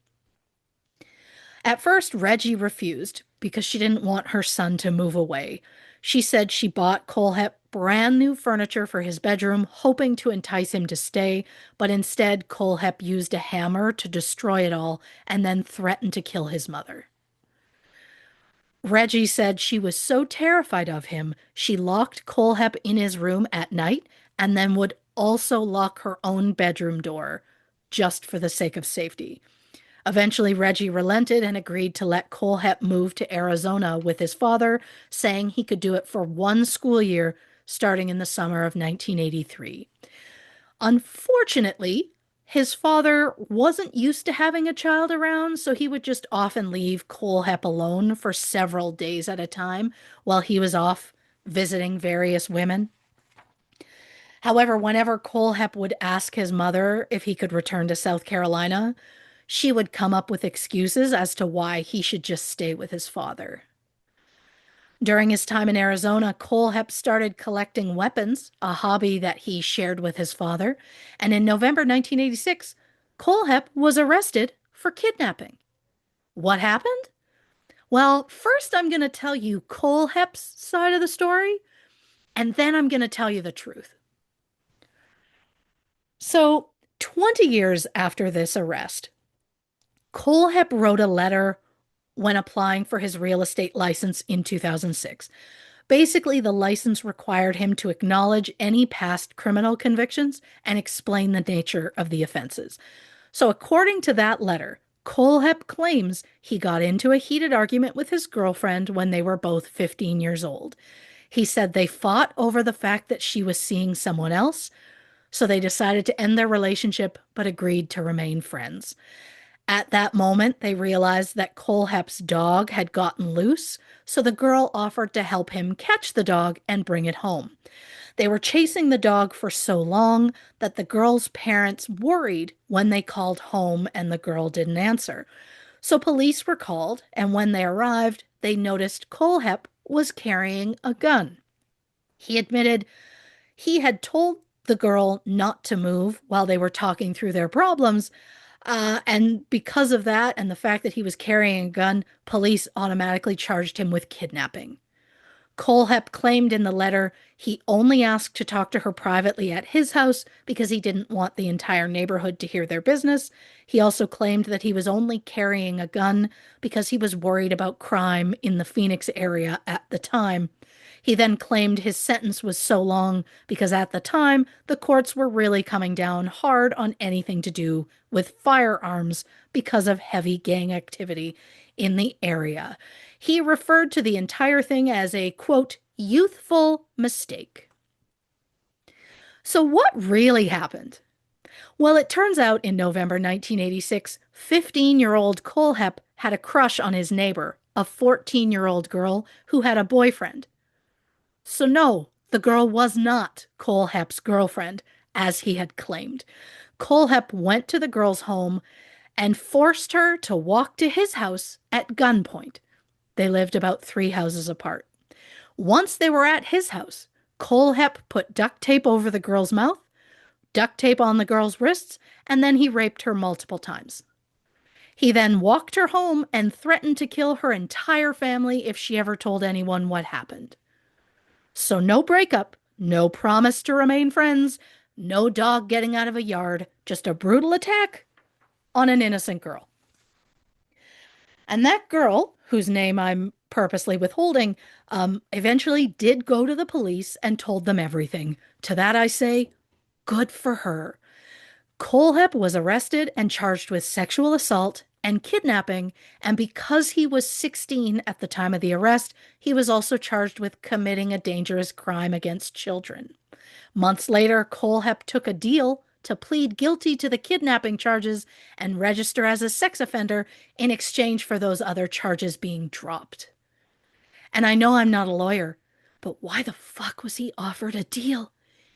At first, Reggie refused because she didn't want her son to move away. She said she bought Kohlhepp brand new furniture for his bedroom, hoping to entice him to stay, but instead, Kohlhepp used a hammer to destroy it all and then threatened to kill his mother. Reggie said she was so terrified of him, she locked Kohlhepp in his room at night and then would also lock her own bedroom door just for the sake of safety. Eventually, Reggie relented and agreed to let Kohlhepp move to Arizona with his father, saying he could do it for one school year starting in the summer of 1983. Unfortunately, his father wasn't used to having a child around, so he would just often leave Kohlhepp alone for several days at a time while he was off visiting various women. However, whenever Kohlhepp would ask his mother if he could return to South Carolina, she would come up with excuses as to why he should just stay with his father. During his time in Arizona, Kohlhepp started collecting weapons, a hobby that he shared with his father. And in November 1986, Kohlhepp was arrested for kidnapping. What happened? Well, first I'm going to tell you Kohlhepp's side of the story, and then I'm going to tell you the truth. So, 20 years after this arrest, Kohlhepp wrote a letter when applying for his real estate license in 2006. Basically, the license required him to acknowledge any past criminal convictions and explain the nature of the offenses. So, according to that letter, Kohlhepp claims he got into a heated argument with his girlfriend when they were both 15 years old. He said they fought over the fact that she was seeing someone else, so they decided to end their relationship but agreed to remain friends. At that moment, they realized that Kohlhepp's dog had gotten loose, so the girl offered to help him catch the dog and bring it home. They were chasing the dog for so long that the girl's parents worried when they called home and the girl didn't answer. So police were called, and when they arrived, they noticed Kohlhepp was carrying a gun. He admitted he had told the girl not to move while they were talking through their problems, and because of that and the fact that he was carrying a gun, police automatically charged him with kidnapping. Kohlhepp claimed in the letter he only asked to talk to her privately at his house because he didn't want the entire neighborhood to hear their business. He also claimed that he was only carrying a gun because he was worried about crime in the Phoenix area at the time. He then claimed his sentence was so long because at the time, the courts were really coming down hard on anything to do with firearms because of heavy gang activity in the area. He referred to the entire thing as a, quote, youthful mistake. So, what really happened? Well, it turns out in November 1986, 15-year-old Kohlhepp had a crush on his neighbor, a 14-year-old girl who had a boyfriend. So, no, the girl was not Kohlhepp's girlfriend, as he had claimed. Kohlhepp went to the girl's home and forced her to walk to his house at gunpoint. They lived about 3 houses apart. Once they were at his house, Kohlhepp put duct tape over the girl's mouth, duct tape on the girl's wrists, and then he raped her multiple times. He then walked her home and threatened to kill her entire family if she ever told anyone what happened. So no breakup, no promise to remain friends, no dog getting out of a yard, just a brutal attack on an innocent girl. And that girl, whose name I'm purposely withholding, eventually did go to the police and told them everything. To that I say, good for her. Kohlhepp was arrested and charged with sexual assault and kidnapping, and because he was 16 at the time of the arrest, he was also charged with committing a dangerous crime against children. Months later, Kohlhepp took a deal to plead guilty to the kidnapping charges and register as a sex offender in exchange for those other charges being dropped. And I know I'm not a lawyer, but why the fuck was he offered a deal?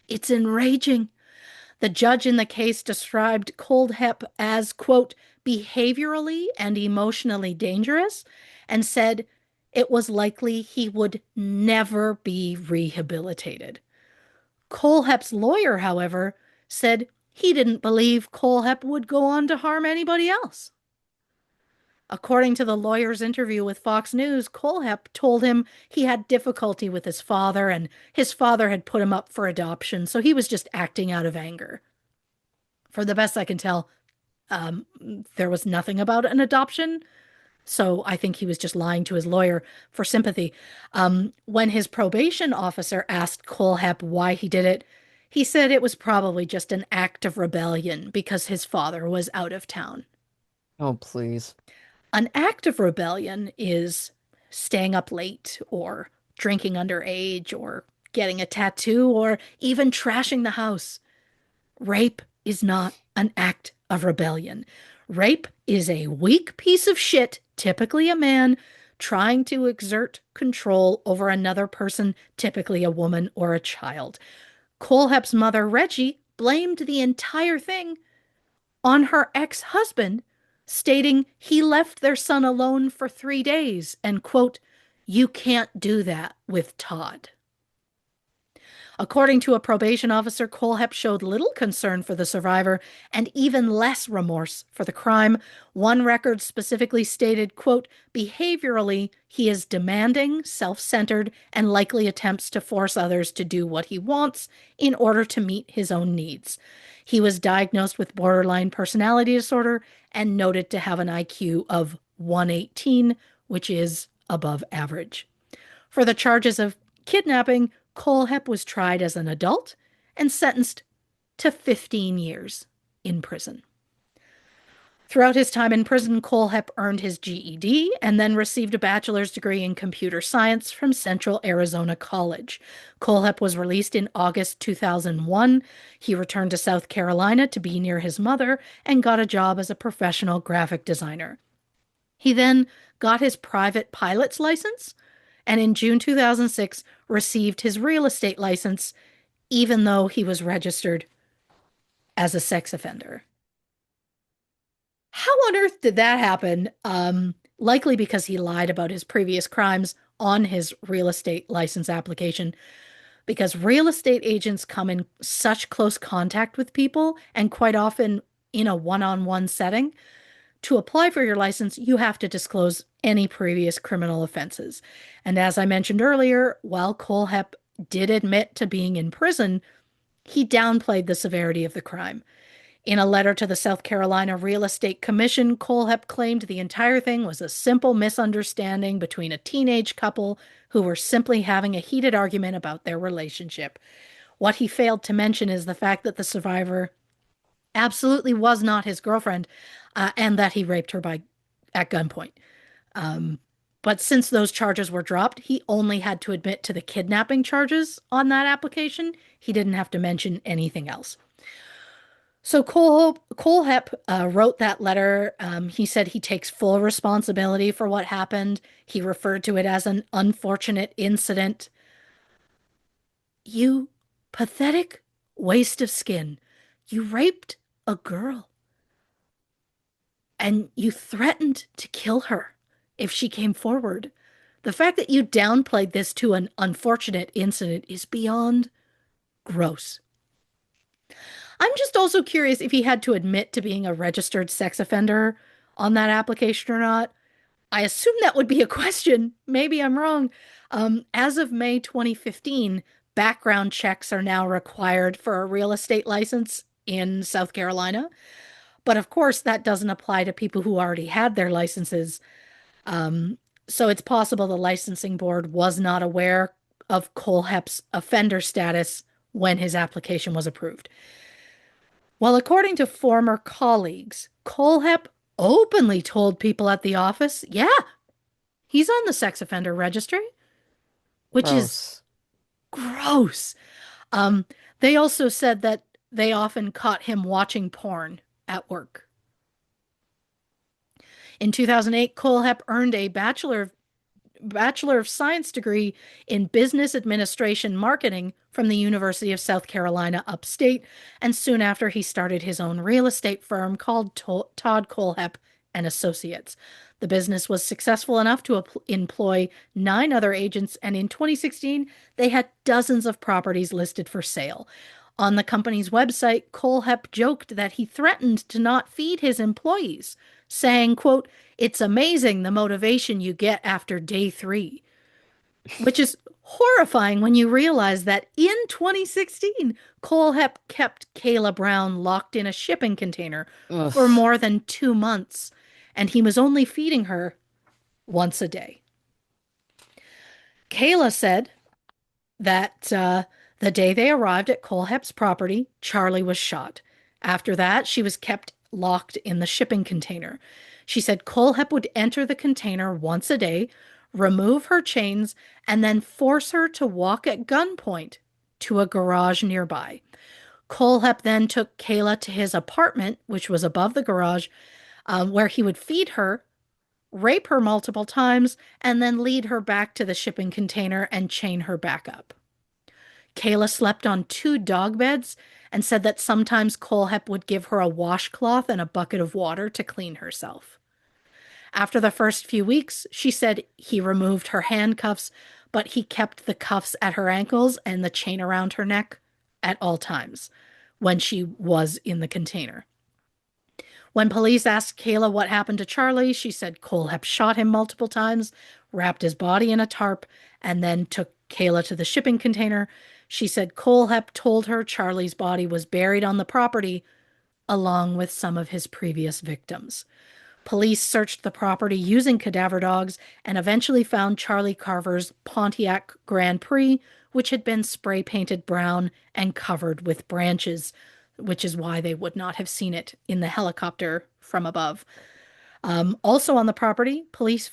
It's enraging. The judge in the case described Kohlhepp as, quote, behaviorally and emotionally dangerous and said it was likely he would never be rehabilitated. Kohlhepp's lawyer, however, said he didn't believe Kohlhepp would go on to harm anybody else. According to the lawyer's interview with Fox News, Kohlhepp told him he had difficulty with his father and his father had put him up for adoption, so he was just acting out of anger. For the best I can tell, um, there was nothing about an adoption. So I think he was just lying to his lawyer for sympathy. When his probation officer asked Kohlhepp why he did it, he said it was probably just an act of rebellion because his father was out of town. Oh, please. An act of rebellion is staying up late or drinking underage or getting a tattoo or even trashing the house. Rape is not an act of rebellion. Rape is a weak piece of shit, typically a man, trying to exert control over another person, typically a woman or a child. Kohlhepp's mother, Reggie, blamed the entire thing on her ex-husband, stating he left their son alone for 3 days and, quote, you can't do that with Todd. According to a probation officer, Kohlhepp showed little concern for the survivor and even less remorse for the crime. One record specifically stated, quote, behaviorally, he is demanding, self-centered, and likely attempts to force others to do what he wants in order to meet his own needs. He was diagnosed with borderline personality disorder and noted to have an IQ of 118, which is above average. For the charges of kidnapping, Kohlhepp was tried as an adult and sentenced to 15 years in prison. Throughout his time in prison, Kohlhepp earned his GED and then received a bachelor's degree in computer science from Central Arizona College. Kohlhepp was released in August 2001. He returned to South Carolina to be near his mother and got a job as a professional graphic designer. He then got his private pilot's license and in June 2006 received his real estate license, even though he was registered as a sex offender. How on earth did that happen? Likely because he lied about his previous crimes on his real estate license application, because real estate agents come in such close contact with people and quite often in a one-on-one setting. To apply for your license, you have to disclose any previous criminal offenses. And as I mentioned earlier, while Kohlhepp did admit to being in prison, he downplayed the severity of the crime. In a letter to the South Carolina Real Estate Commission, Kohlhepp claimed the entire thing was a simple misunderstanding between a teenage couple who were simply having a heated argument about their relationship. What he failed to mention is the fact that the survivor absolutely was not his girlfriend, and that he raped her at gunpoint. Um, but since those charges were dropped, he only had to admit to the kidnapping charges on that application. He didn't have to mention anything else. So Kohlhepp wrote that letter. He said he takes full responsibility for what happened. He referred to it as an unfortunate incident. You pathetic waste of skin. You raped a girl. And you threatened to kill her if she came forward. The fact that you downplayed this to an unfortunate incident is beyond gross. I'm just also curious if he had to admit to being a registered sex offender on that application or not. I assume that would be a question. Maybe I'm wrong. As of May 2015, background checks are now required for a real estate license in South Carolina. But of course, that doesn't apply to people who already had their licenses. So it's possible the licensing board was not aware of Kohlhepp's offender status when his application was approved. Well, according to former colleagues, Kohlhepp openly told people at the office, yeah, he's on the sex offender registry, which is Gross. gross. They also said that they often caught him watching porn at work. In 2008, Kohlhepp earned a Bachelor of Science degree in Business Administration Marketing from the University of South Carolina upstate, and soon after he started his own real estate firm called Todd Kohlhepp and Associates. The business was successful enough to employ 9 other agents, and in 2016, they had dozens of properties listed for sale. On the company's website, Kohlhepp joked that he threatened to not feed his employees, saying, quote, "It's amazing the motivation you get after day 3," which is horrifying when you realize that in 2016, Kohlhepp kept Kayla Brown locked in a shipping container for Ugh. more than 2 months, and he was only feeding her once a day. Kayla said that the day they arrived at Kohlhepp's property, Charlie was shot. After that, she was kept locked in the shipping container. She said Kohlhepp would enter the container once a day, remove her chains, and then force her to walk at gunpoint to a garage nearby. Kohlhepp then took Kayla to his apartment, which was above the garage, where he would feed her, rape her multiple times, and then lead her back to the shipping container and chain her back up. Kayla slept on 2 dog beds and said that sometimes Kohlhepp would give her a washcloth and a bucket of water to clean herself. After the first few weeks, she said he removed her handcuffs, but he kept the cuffs at her ankles and the chain around her neck at all times when she was in the container. When police asked Kayla what happened to Charlie, she said Kohlhepp shot him multiple times, wrapped his body in a tarp, and then took Kayla to the shipping container. She said Kohlhepp told her Charlie's body was buried on the property along with some of his previous victims. Police searched the property using cadaver dogs and eventually found Charlie Carver's Pontiac Grand Prix, which had been spray painted brown and covered with branches, which is why they would not have seen it in the helicopter from above. Also on the property, police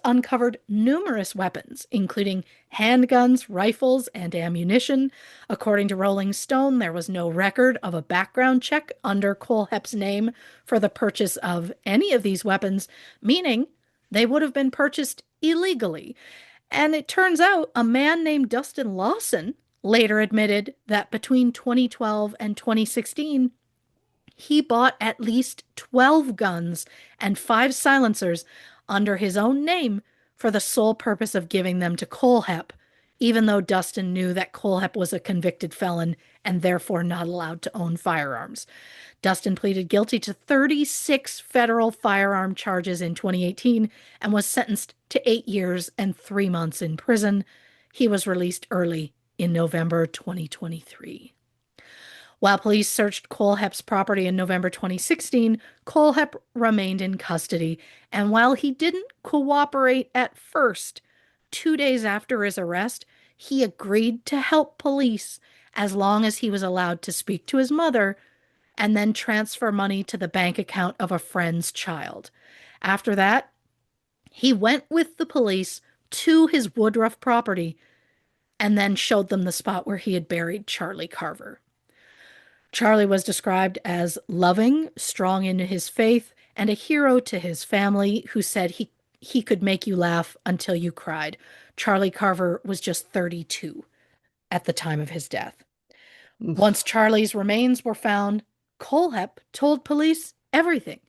uncovered numerous weapons, including handguns, rifles, and ammunition. According to Rolling Stone, there was no record of a background check under Kohlhepp's name for the purchase of any of these weapons, meaning they would have been purchased illegally. And it turns out a man named Dustin Lawson later admitted that between 2012 and 2016, he bought at least 12 guns and 5 silencers under his own name for the sole purpose of giving them to Kohlhepp, even though Dustin knew that Kohlhepp was a convicted felon and therefore not allowed to own firearms. Dustin pleaded guilty to 36 federal firearm charges in 2018 and was sentenced to 8 years and 3 months in prison. He was released early in November 2023. While police searched Kohlhepp's property in November 2016, Kohlhepp remained in custody, and while he didn't cooperate at first, 2 days after his arrest, he agreed to help police as long as he was allowed to speak to his mother and then transfer money to the bank account of a friend's child. After that, he went with the police to his Woodruff property and then showed them the spot where he had buried Charlie Carver. Charlie was described as loving, strong in his faith, and a hero to his family who said he could make you laugh until you cried. Charlie Carver was just 32 at the time of his death. Once Charlie's remains were found, Kohlhepp told police everything.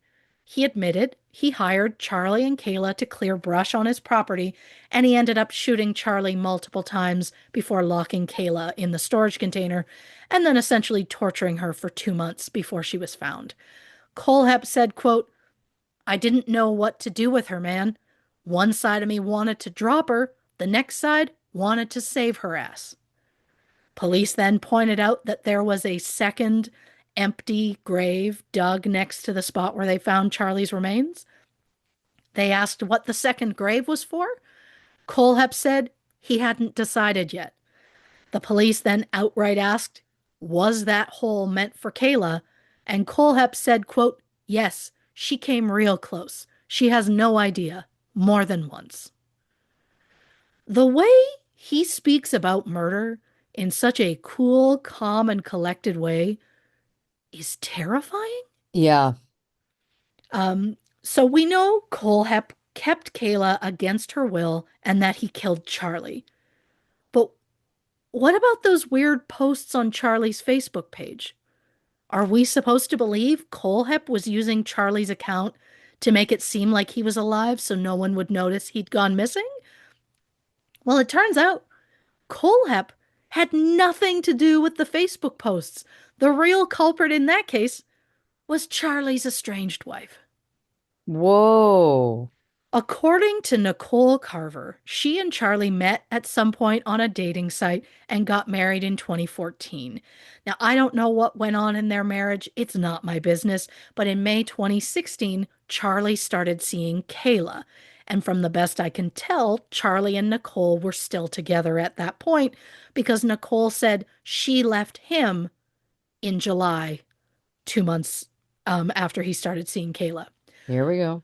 He admitted he hired Charlie and Kayla to clear brush on his property, and he ended up shooting Charlie multiple times before locking Kayla in the storage container and then essentially torturing her for 2 months before she was found. Kohlhepp said, quote, "I didn't know what to do with her, man. One side of me wanted to drop her, the next side wanted to save her ass." Police then pointed out that there was a second empty grave dug next to the spot where they found Charlie's remains. They asked what the second grave was for. Kohlhepp said he hadn't decided yet. The police then outright asked, was that hole meant for Kayla? And Kohlhepp said, quote, "Yes, she came real close. She has no idea, more than once." The way he speaks about murder in such a cool, calm, and collected way is terrifying. Yeah. Um, so we know Kohlhepp kept Kayla against her will and that he killed Charlie. But what about those weird posts on Charlie's Facebook page? Are we supposed to believe Kohlhepp was using Charlie's account to make it seem like he was alive so no one would notice he'd gone missing? Well, it turns out Kohlhepp had nothing to do with the Facebook posts. The real culprit in that case was Charlie's estranged wife. Whoa. According to Nicole Carver, she and Charlie met at some point on a dating site and got married in 2014. Now, I don't know what went on in their marriage. It's not my business. But in May 2016, Charlie started seeing Kayla. And from the best I can tell, Charlie and Nicole were still together at that point because Nicole said she left him in July, 2 months after he started seeing Kayla. Here we go.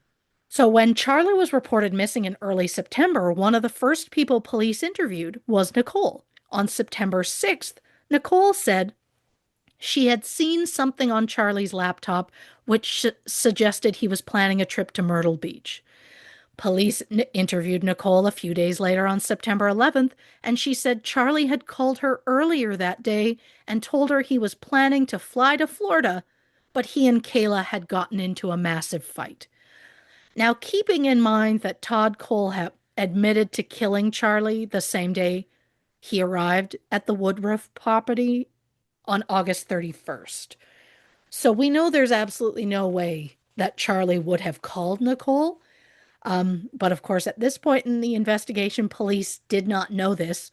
So when Charlie was reported missing in early September, one of the first people police interviewed was Nicole. On September 6th, Nicole said she had seen something on Charlie's laptop which suggested he was planning a trip to Myrtle Beach. Police interviewed Nicole a few days later on September 11th, and she said Charlie had called her earlier that day and told her he was planning to fly to Florida, but he and Kayla had gotten into a massive fight. Now, keeping in mind that Todd Kohlhepp admitted to killing Charlie the same day he arrived at the Woodruff property on August 31st. So we know there's absolutely no way that Charlie would have called Nicole. But of course, at this point in the investigation, police did not know this.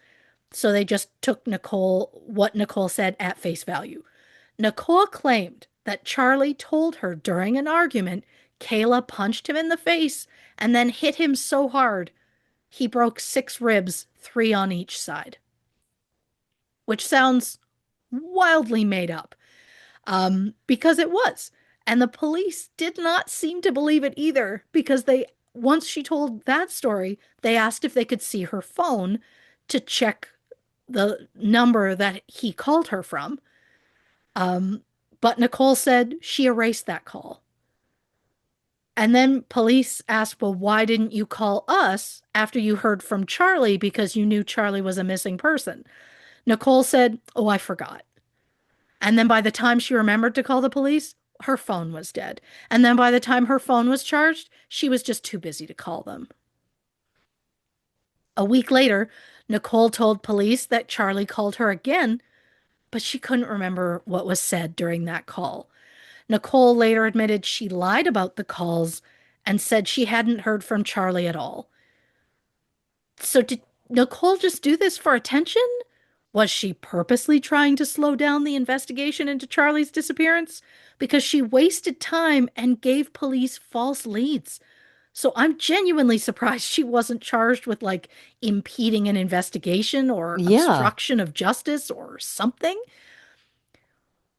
So they just took what Nicole said at face value. Nicole claimed that Charlie told her during an argument Kayla punched him in the face and then hit him so hard he broke 6 ribs, 3 on each side, which sounds wildly made up, because it was. And the police did not seem to believe it either because once she told that story, they asked if they could see her phone to check the number that he called her from. Um, but Nicole said she erased that call. And then police asked, well, why didn't you call us after you heard from Charlie because you knew Charlie was a missing person? Nicole said, oh, I forgot. And then by the time she remembered to call the police, her phone was dead. And then by the time her phone was charged, she was just too busy to call them. A week later, Nicole told police that Charlie called her again, but she couldn't remember what was said during that call. Nicole later admitted she lied about the calls and said she hadn't heard from Charlie at all. So did Nicole just do this for attention? Was she purposely trying to slow down the investigation into Charlie's disappearance? Because she wasted time and gave police false leads. So I'm genuinely surprised she wasn't charged with like impeding an investigation or Yeah. obstruction of justice or something.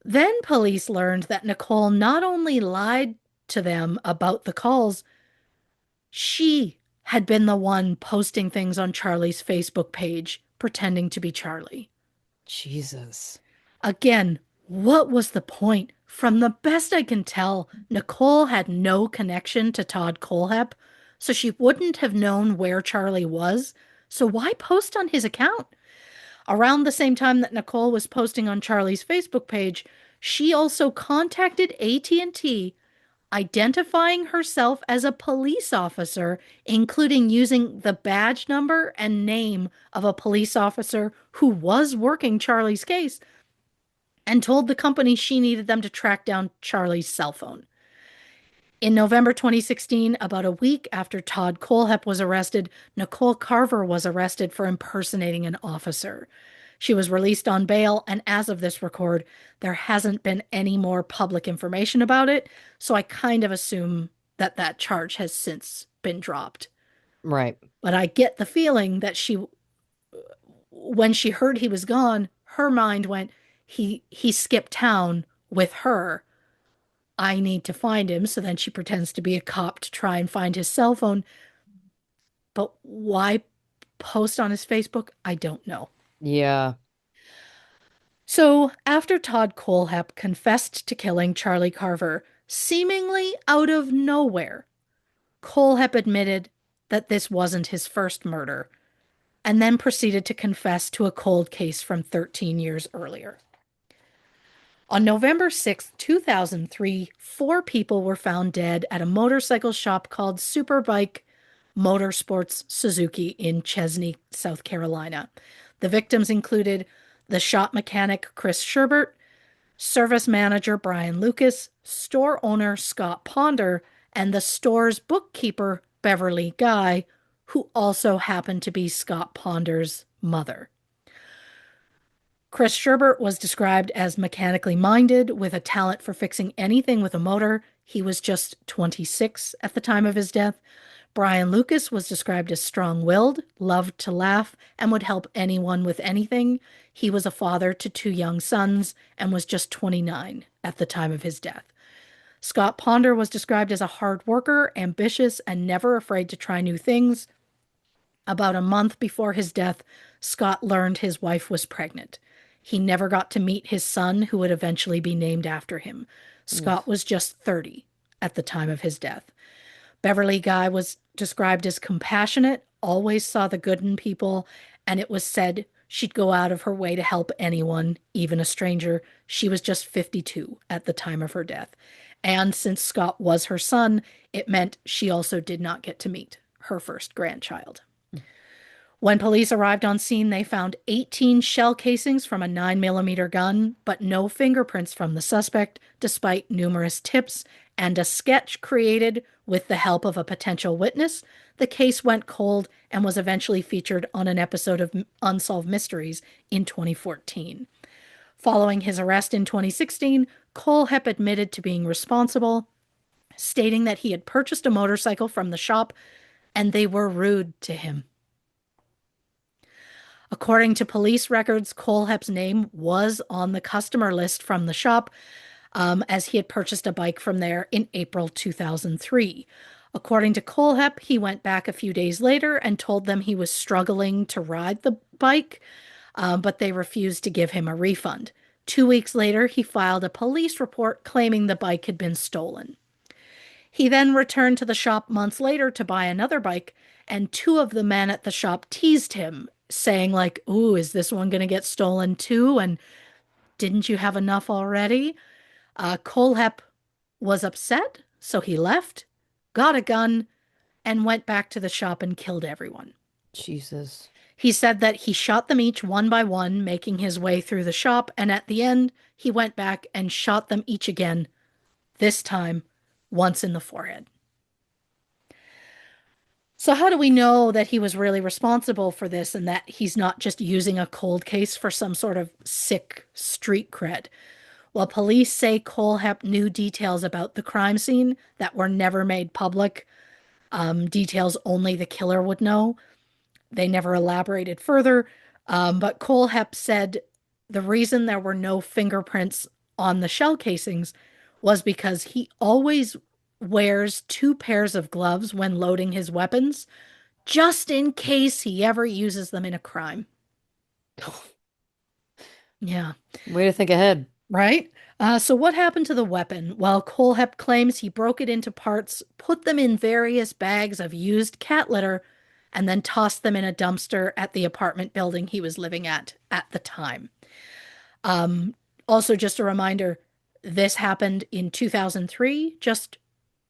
Then police learned that Nicole not only lied to them about the calls, she had been the one posting things on Charlie's Facebook page, pretending to be Charlie. Jesus. Again, what was the point? From the best I can tell, Nicole had no connection to Todd Kohlhepp, so she wouldn't have known where Charlie was. So why post on his account? Around the same time that Nicole was posting on Charlie's Facebook page, she also contacted AT&T, identifying herself as a police officer, including using the badge number and name of a police officer who was working Charlie's case, and told the company she needed them to track down Charlie's cell phone. In November 2016, about a week after Todd Kohlhepp was arrested, Nicole Carver was arrested for impersonating an officer. She was released on bail, and as of this record, there hasn't been any more public information about it, so I kind of assume that that charge has since been dropped. Right. But I get the feeling that when she heard he was gone, her mind went, he skipped town with her. I need to find him. So then she pretends to be a cop to try and find his cell phone. But why post on his Facebook? I don't know. Yeah. So, after Todd Kohlhepp confessed to killing Charlie Carver, seemingly out of nowhere, Kohlhepp admitted that this wasn't his first murder and then proceeded to confess to a cold case from 13 years earlier. On November 6th, 2003, four people were found dead at a motorcycle shop called Superbike Motorsports Suzuki in Chesney, South Carolina. The victims included the shop mechanic Chris Sherbert, service manager Brian Lucas, store owner Scott Ponder, and the store's bookkeeper Beverly Guy, who also happened to be Scott Ponder's mother. Chris Sherbert was described as mechanically minded with a talent for fixing anything with a motor. He was just 26 at the time of his death. Brian Lucas was described as strong-willed, loved to laugh, and would help anyone with anything. He was a father to two young sons and was just 29 at the time of his death. Scott Ponder was described as a hard worker, ambitious, and never afraid to try new things. About a month before his death, Scott learned his wife was pregnant. He never got to meet his son, who would eventually be named after him. Ugh. Scott was just 30 at the time of his death. Beverly Guy was described as compassionate, always saw the good in people, and it was said she'd go out of her way to help anyone, even a stranger. She was just 52 at the time of her death. And since Scott was her son, it meant she also did not get to meet her first grandchild. When police arrived on scene, they found 18 shell casings from a 9mm gun, but no fingerprints from the suspect, despite numerous tips and a sketch created with the help of a potential witness. The case went cold and was eventually featured on an episode of Unsolved Mysteries in 2014. Following his arrest in 2016, Kohlhepp admitted to being responsible, stating that he had purchased a motorcycle from the shop and they were rude to him. According to police records, Kohlhepp's name was on the customer list from the shop, as he had purchased a bike from there in April 2003. According to Kohlhepp, he went back a few days later and told them he was struggling to ride the bike, but they refused to give him a refund. 2 weeks later, he filed a police report claiming the bike had been stolen. He then returned to the shop months later to buy another bike, and two of the men at the shop teased him, saying like, "Ooh, is this one going to get stolen too? And didn't you have enough already?" Kohlhepp was upset, so he left, got a gun, and went back to the shop and killed everyone. Jesus. He said that he shot them each one by one, making his way through the shop, and at the end, he went back and shot them each again, this time once in the forehead. So, how do we know that he was really responsible for this and that he's not just using a cold case for some sort of sick street cred? Well, police say Kohlhepp knew details about the crime scene that were never made public, details only the killer would know. They never elaborated further, but Kohlhepp said the reason there were no fingerprints on the shell casings was because he always wears two pairs of gloves when loading his weapons, just in case he ever uses them in a crime. Yeah. Way to think ahead. Right? So what happened to the weapon? Well, Kohlhepp claims he broke it into parts, put them in various bags of used cat litter, and then tossed them in a dumpster at the apartment building he was living at the time. Also, just a reminder, this happened in 2003, just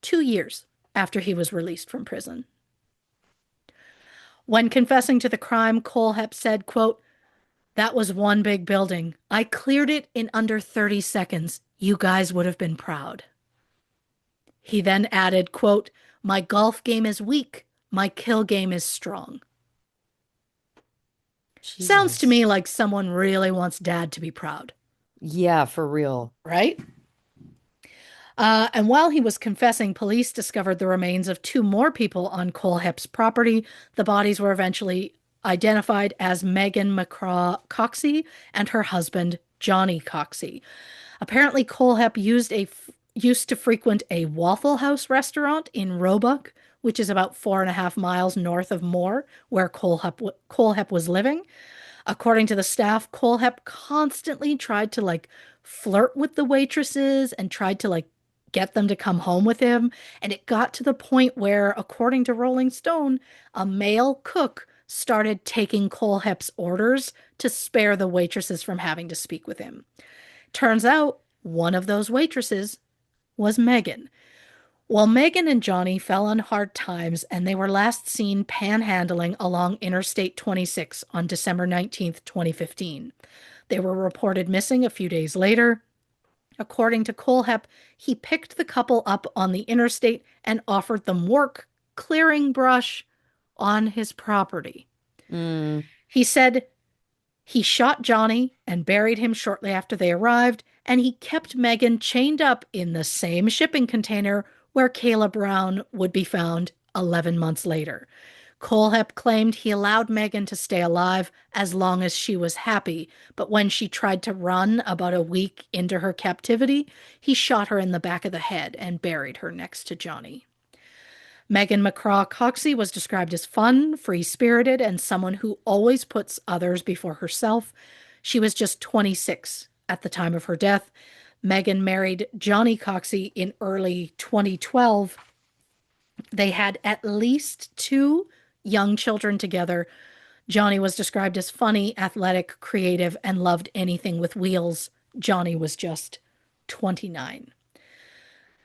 2 years after he was released from prison. When confessing to the crime, Kohlhepp said, quote, "That was one big building. I cleared it in under 30 seconds. You guys would have been proud." He then added, quote, "My golf game is weak. My kill game is strong." Sounds to Jesus. me like someone really wants dad to be proud, Yeah, for real. right? And while he was confessing, police discovered the remains of two more people on Kohlhepp's property. The bodies were eventually identified as Megan McCraw Coxey and her husband, Johnny Coxey. Apparently, Kohlhepp used to frequent a Waffle House restaurant in Roebuck, which is about 4.5 miles north of Moore, where Kohlhepp was living. According to the staff, Kohlhepp constantly tried to flirt with the waitresses and tried to get them to come home with him. And it got to the point where, according to Rolling Stone, a male cook started taking Kohlhepp's orders to spare the waitresses from having to speak with him. Turns out one of those waitresses was Megan. Well, Megan and Johnny fell on hard times and they were last seen panhandling along Interstate 26 on December 19th, 2015. They were reported missing a few days later. According to Kohlhepp, he picked the couple up on the interstate and offered them work clearing brush on his property. Mm. He said he shot Johnny and buried him shortly after they arrived, and he kept Megan chained up in the same shipping container where Kayla Brown would be found 11 months later. Kohlhepp claimed he allowed Megan to stay alive as long as she was happy, but when she tried to run about a week into her captivity, he shot her in the back of the head and buried her next to Johnny. Megan McCraw Coxey was described as fun, free-spirited, and someone who always puts others before herself. She was just 26 at the time of her death. Megan married Johnny Coxey in early 2012. They had at least two young children together. Johnny was described as funny, athletic, creative, and loved anything with wheels. Johnny was just 29.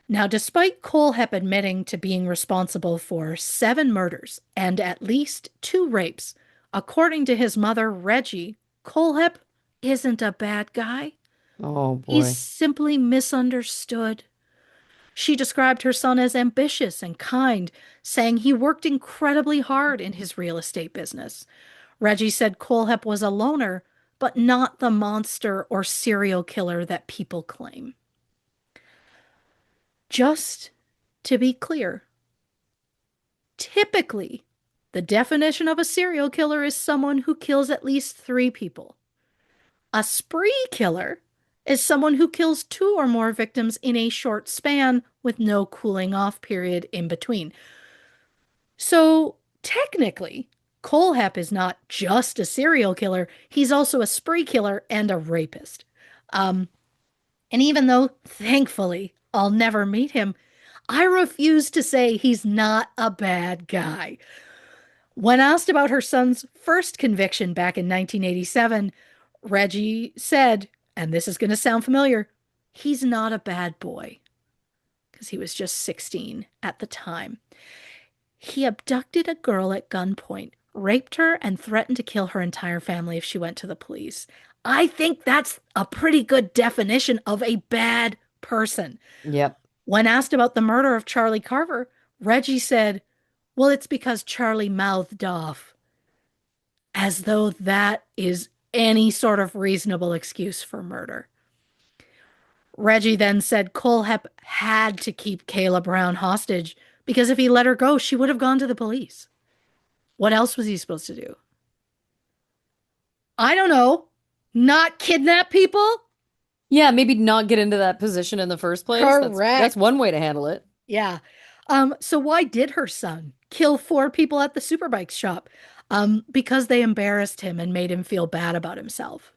Now, despite Kohlhepp admitting to being responsible for 7 murders and at least 2 rapes, according to his mother, Reggie, Kohlhepp isn't a bad guy. Oh He's boy. simply misunderstood. She described her son as ambitious and kind, saying he worked incredibly hard in his real estate business. Reggie said Kohlhepp was a loner, but not the monster or serial killer that people claim. Just to be clear, typically, the definition of a serial killer is someone who kills at least 3 people. A spree killer is someone who kills 2 or more victims in a short span with no cooling off period in between. So, technically, Kohlhepp is not just a serial killer, he's also a spree killer and a rapist. Um, and even though, thankfully, I'll never meet him, I refuse to say he's not a bad guy. When asked about her son's first conviction back in 1987, Reggie said, and this is going to sound familiar, he's not a bad boy, because he was just 16 at the time. He abducted a girl at gunpoint, raped her, and threatened to kill her entire family if she went to the police. I think that's a pretty good definition of a bad person. Yep. When asked about the murder of Charlie Carver, Reggie said, well, it's because Charlie mouthed off, as though that is any sort of reasonable excuse for murder. Reggie then said Kohlhepp had to keep Kayla Brown hostage because if he let her go, she would have gone to the police. What else was he supposed to do? I don't know. Not kidnap people? Yeah, maybe not get into that position in the first place. That's Correct. one way to handle it. Yeah. So why did her son kill 4 people at the Superbike shop? Because they embarrassed him and made him feel bad about himself.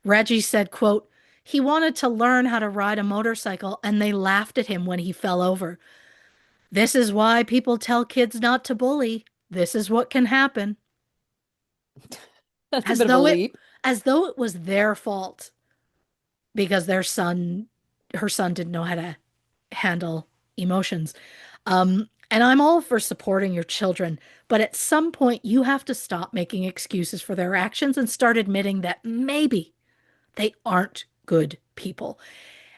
Reggie said, quote, he wanted to learn how to ride a motorcycle and they laughed at him when he fell over. This is why people tell kids not to bully. This is what can happen. That's a As bit of a though it leap. as though it was their fault because her son didn't know how to handle emotions. And I'm all for supporting your children, but at some point you have to stop making excuses for their actions and start admitting that maybe they aren't good people.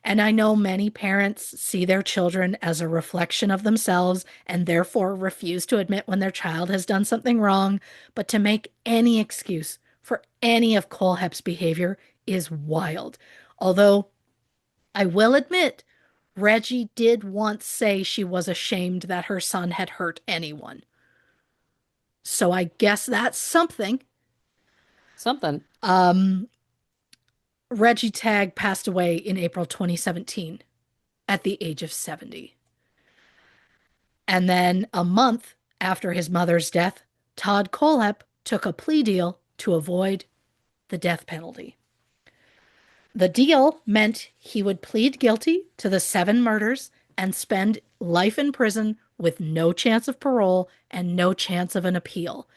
And I know many parents see their children as a reflection of themselves and therefore refuse to admit when their child has done something wrong. But to make any excuse for any of Kohlhepp's behavior is wild. Although I will admit, Reggie did once say she was ashamed that her son had hurt anyone. So I guess that's something. Something. Um, Reggie Tagg passed away in April 2017 at the age of 70. And then a month after his mother's death, Todd Kohlhepp took a plea deal to avoid the death penalty. The deal meant he would plead guilty to the 7 murders and spend life in prison with no chance of parole and no chance of an appeal.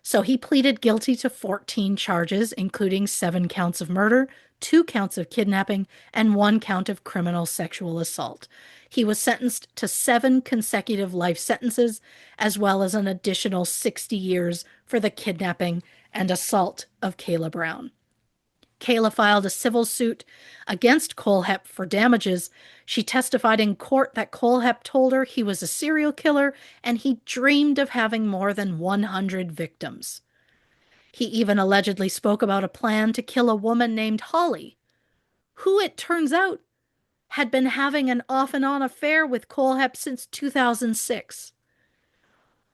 So he pleaded guilty to 14 charges, including 7 counts of murder, 2 counts of kidnapping, and 1 count of criminal sexual assault. He was sentenced to 7 consecutive life sentences, as well as an additional 60 years for the kidnapping and assault of Kayla Brown. Kayla filed a civil suit against Kohlhepp for damages. She testified in court that Kohlhepp told her he was a serial killer and he dreamed of having more than 100 victims. He even allegedly spoke about a plan to kill a woman named Holly, who it turns out had been having an off and on affair with Kohlhepp since 2006.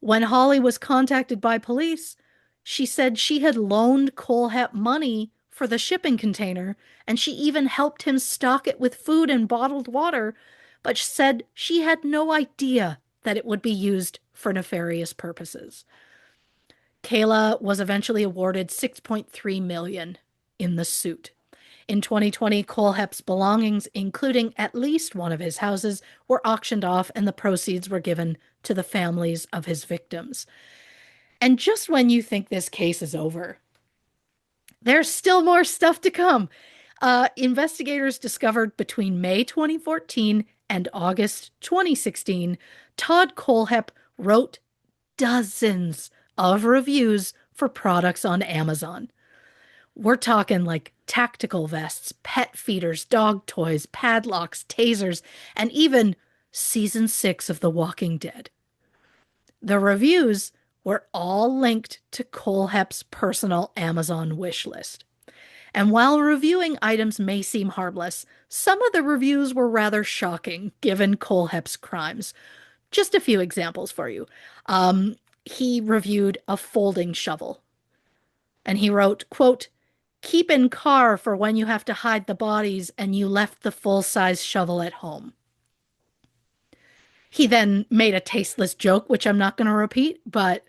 When Holly was contacted by police, she said she had loaned Kohlhepp money for the shipping container, and she even helped him stock it with food and bottled water, but said she had no idea that it would be used for nefarious purposes. Kayla was eventually awarded $6.3 million in the suit. In 2020, Kohlhepp's belongings, including at least one of his houses, were auctioned off and the proceeds were given to the families of his victims. And just when you think this case is over, there's still more stuff to come. Investigators discovered between May 2014 and August 2016, Todd Kohlhepp wrote dozens of reviews for products on Amazon. We're talking like tactical vests, pet feeders, dog toys, padlocks, tasers, and even season 6 of The Walking Dead. The reviews were all linked to Kohlhepp's personal Amazon wish list. And while reviewing items may seem harmless, some of the reviews were rather shocking given Kohlhepp's crimes. Just a few examples for you. He reviewed a folding shovel. And he wrote, quote, "Keep in car for when you have to hide the bodies and you left the full-size shovel at home." He then made a tasteless joke, which I'm not going to repeat, but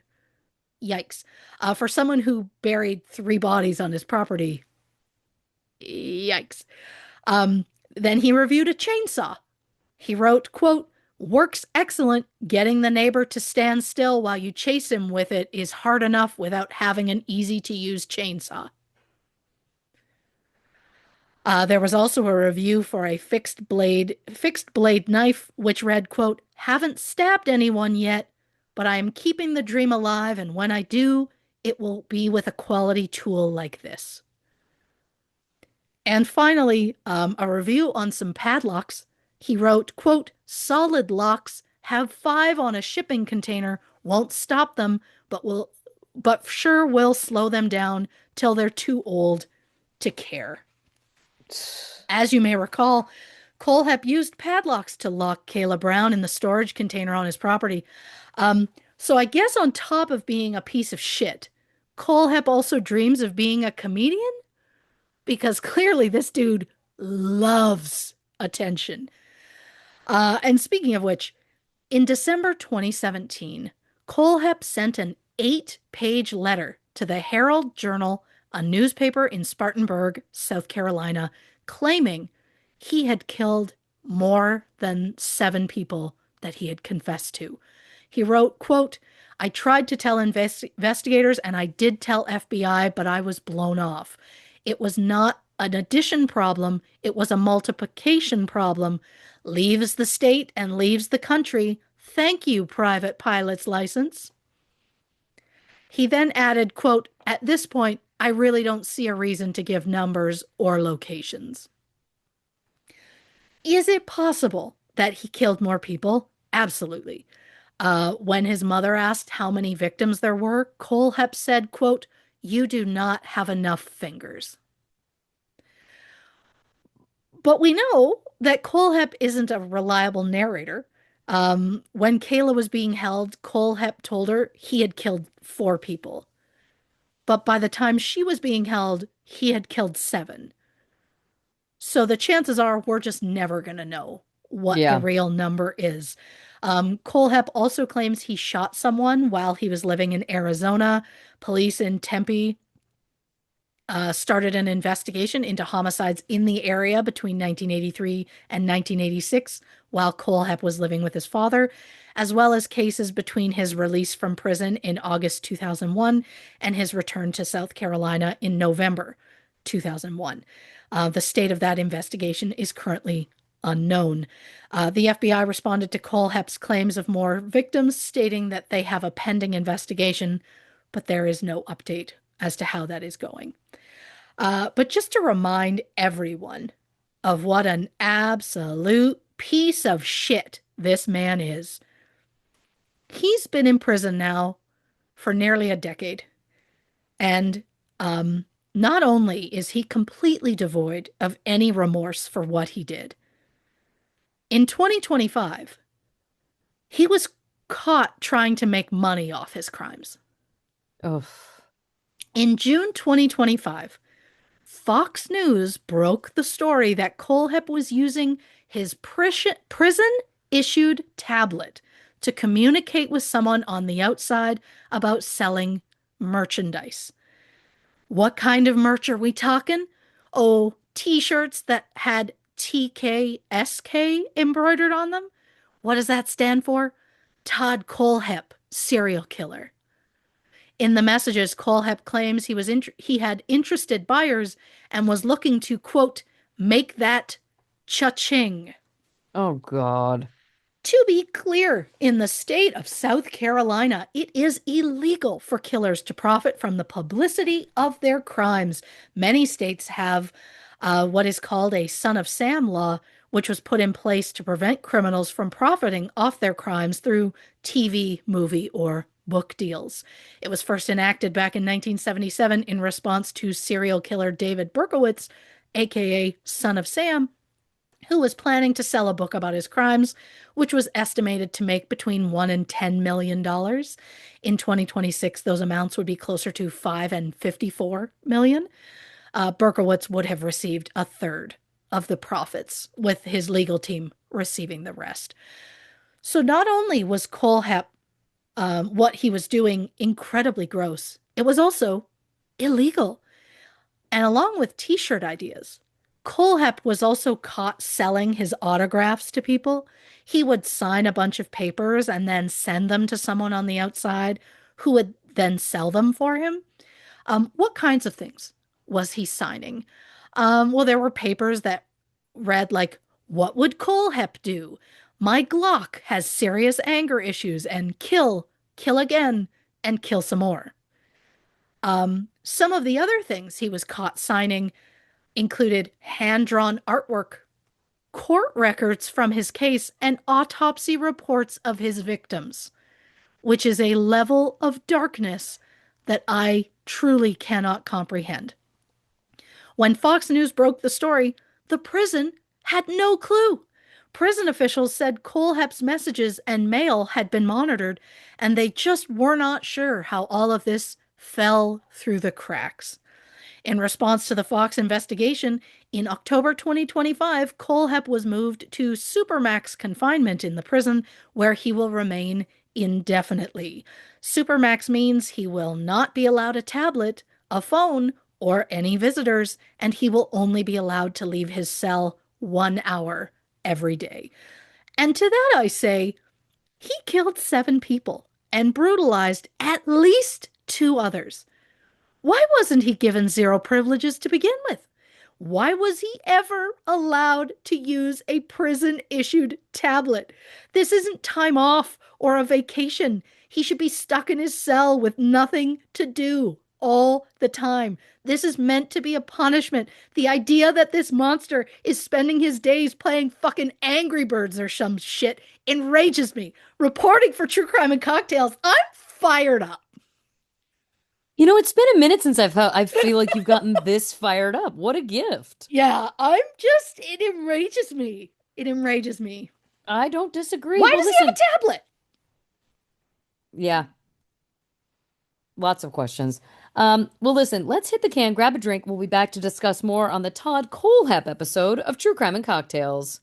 yikes. For someone who buried 3 bodies on his property, yikes. Then he reviewed a chainsaw. He wrote, quote, "Works excellent. Getting the neighbor to stand still while you chase him with it is hard enough without having an easy-to-use chainsaw." There was also a review for a fixed blade knife, which read, quote, "Haven't stabbed anyone yet, but I am keeping the dream alive, and when I do, it will be with a quality tool like this." And finally, a review on some padlocks. He wrote, quote, "Solid locks, have 5 on a shipping container, won't stop them, but sure will slow them down till they're too old to care." As you may recall, Kohlhepp used padlocks to lock Kayla Brown in the storage container on his property. So I guess on top of being a piece of shit, Kohlhepp also dreams of being a comedian? Because clearly this dude loves attention. And speaking of which, in December 2017, Kohlhepp sent an 8-page letter to the Herald Journal, a newspaper in Spartanburg, South Carolina, claiming he had killed more than 7 people that he had confessed to. He wrote, quote, "I tried to tell investigators and I did tell FBI, but I was blown off. It was not an addition problem. It was a multiplication problem. Leaves the state and leaves the country. Thank you, private pilot's license." He then added, quote, "At this point, I really don't see a reason to give numbers or locations." Is it possible that he killed more people? Absolutely. When his mother asked how many victims there were, Kohlhepp said, quote, "You do not have enough fingers." But we know that Kohlhepp isn't a reliable narrator. When Kayla was being held, Kohlhepp told her he had killed 4 people. But by the time she was being held, he had killed 7. So the chances are we're just never going to know what the Yeah. real number is. Kohlhepp also claims he shot someone while he was living in Arizona. Police in Tempe started an investigation into homicides in the area between 1983 and 1986 while Kohlhepp was living with his father, as well as cases between his release from prison in August 2001 and his return to South Carolina in November 2001. The state of that investigation is currently unknown. The FBI responded to Kohlhepp's claims of more victims, stating that they have a pending investigation, but there is no update as to how that is going. But just to remind everyone of what an absolute piece of shit this man is, he's been in prison now for nearly a decade. And not only is he completely devoid of any remorse for what he did, in 2025, he was caught trying to make money off his crimes. Oh, In June 2025, Fox News broke the story that Kohlhepp was using his prison issued tablet to communicate with someone on the outside about selling merchandise. What kind of merch are we talking? Oh, t-shirts that had TKSK embroidered on them? What does that stand for? Todd Kohlhepp, serial killer. In the messages, Kohlhepp claims he had interested buyers and was looking to, quote, make that cha-ching. oh God. To be clear, in the state of South Carolina, it is illegal for killers to profit from the publicity of their crimes. Many states have what is called a Son of Sam law, which was put in place to prevent criminals from profiting off their crimes through TV, movie, or book deals. It was first enacted back in 1977 in response to serial killer David Berkowitz, aka Son of Sam, who was planning to sell a book about his crimes, which was estimated to make between $1 and $10 million. In 2026, those amounts would be closer to $5 and $54 million. Berkowitz would have received a third of the profits, with his legal team receiving the rest. So not only was Kohlhepp what he was doing incredibly gross, it was also illegal. And along with t-shirt ideas, Kohlhepp was also caught selling his autographs to people. He would sign a bunch of papers and then send them to someone on the outside who would then sell them for him. What kinds of things was he signing? Well, there were papers that read like, "What would Kohlhepp do? My Glock has serious anger issues and kill, kill again, and kill some more." Some of the other things he was caught signing included hand-drawn artwork, court records from his case, and autopsy reports of his victims, which is a level of darkness that I truly cannot comprehend. When Fox News broke the story, the prison had no clue. Prison officials said Kohlhepp's messages and mail had been monitored, and they just were not sure how all of this fell through the cracks. In response to the Fox investigation, in October 2025, Kohlhepp was moved to Supermax confinement in the prison, where he will remain indefinitely. Supermax means he will not be allowed a tablet, a phone, or any visitors, and he will only be allowed to leave his cell 1 hour every day. And to that I say, he killed 7 people and brutalized at least 2 others. Why wasn't he given zero privileges to begin with? Why was he ever allowed to use a prison issued tablet? This isn't time off or a vacation. He should be stuck in his cell with nothing to do all the time. This is meant to be a punishment. The idea that this monster is spending his days playing fucking Angry Birds or some shit enrages me. Reporting for True Crime and Cocktails, I'm fired up. You know, it's been a minute since I feel like you've gotten this fired up. What a gift. Yeah, it enrages me. It enrages me. I don't disagree. Why Well, does he have listen. a tablet? Yeah, lots of questions. Well, listen, let's hit the can, grab a drink. We'll be back to discuss more on the Todd Kohlhepp episode of True Crime and Cocktails.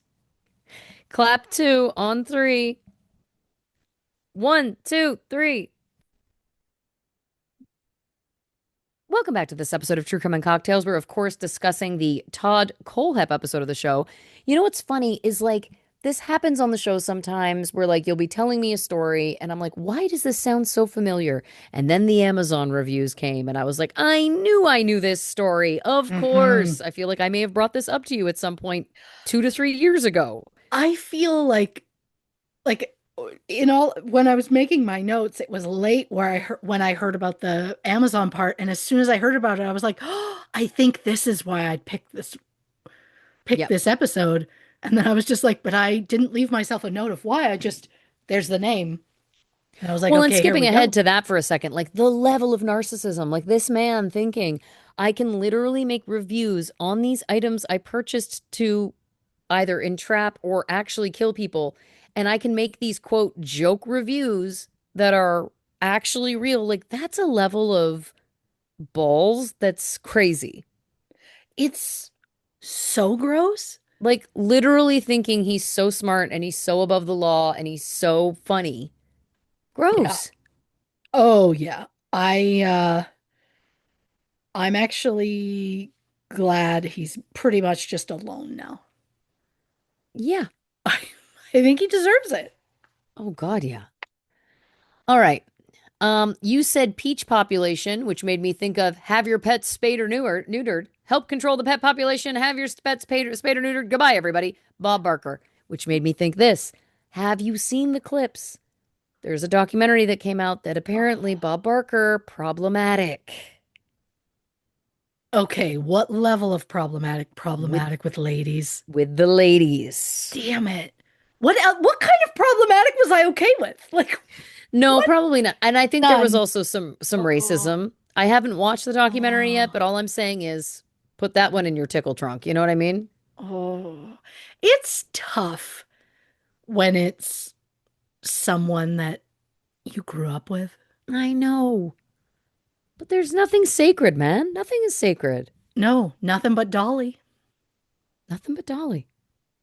Clap two on three. One, two, three. Well, Welcome back to this episode of True Crime and Cocktails. We're, of course, discussing the Todd Kohlhepp episode of the show. You know what's funny is like this happens on the show sometimes where like you'll be telling me a story and I'm like, why does this sound so familiar? And then the Amazon reviews came and I was like, I knew this story. Of Hmm. course. I feel like I may have brought this up to you at some point 2 to 3 years ago. I feel like in all when I was making my notes, it was late where I heard when I heard about the Amazon part, and as soon as I heard about it, I was like, oh, I think this is why I picked Yep. this episode. And then I was just like, but I didn't leave myself a note of why. I just there's the name. And I was like, Well, and okay, here skipping we ahead go. to that for a second, like the level of narcissism, like this man thinking I can literally make reviews on these items I purchased to either entrap or actually kill people. And I can make these quote joke reviews that are actually real. Like that's a level of balls that's crazy. It's so gross. Like literally thinking he's so smart and he's so above the law and he's so funny. Yeah. Gross. Oh yeah. I'm actually glad he's pretty much just alone now. Yeah. I, I think he deserves it. Oh God, yeah. All right. You said peach population, which made me think of have your pets spayed or neutered. Help control the pet population. Have your pets spayed or neutered. Goodbye, everybody. Bob Barker, which made me think this. Have you seen the clips? There's a documentary that came out that apparently Bob Barker problematic Okay, what level of problematic with problematic with ladies? with the ladies. Damn it. What kind of problematic was I okay with? Like No, what? probably not. And I think there was None. also some Oh, racism. I haven't watched the documentary yet, oh, but all I'm saying is put that one in your tickle trunk. You know what I mean? oh. It's tough when it's someone that you grew up with. I know. But there's nothing sacred, man. Nothing is sacred. No, nothing but Dolly. Nothing but Dolly.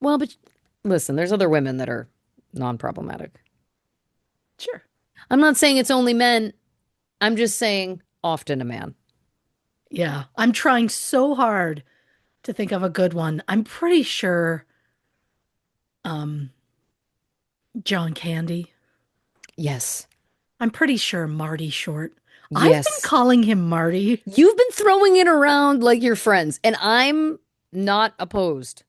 Well, but listen, there's other women that are non-problematic. Sure. I'm not saying it's only men. I'm just saying often a man. Yeah, I'm trying so hard to think of a good one. I'm pretty sure um John Candy. Yes. I'm pretty sure Marty Short. I've been Yes. calling him Marty. You've been throwing it around like your friends, and I'm not opposed.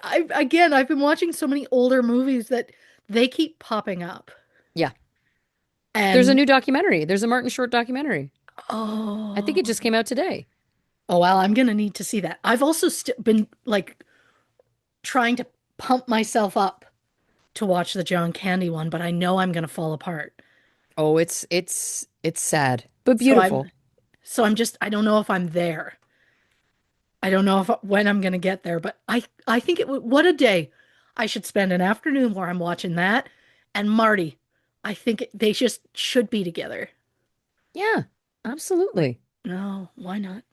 I've been watching so many older movies that they keep popping up. Yeah. There's a And new documentary. There's a Martin Short documentary. I think it oh, just came out today. oh well, I'm gonna need to see that. I've also been like trying to pump myself up to watch the John Candy one, but I know I'm gonna fall apart. Oh, it's sad, but So I'm beautiful. so I'm just I don't know if I'm there. I don't know if when I'm gonna get there, but I think it would what a day. I should spend an afternoon where I'm watching that and Marty. I think they just should be together. Yeah, absolutely. No, why not?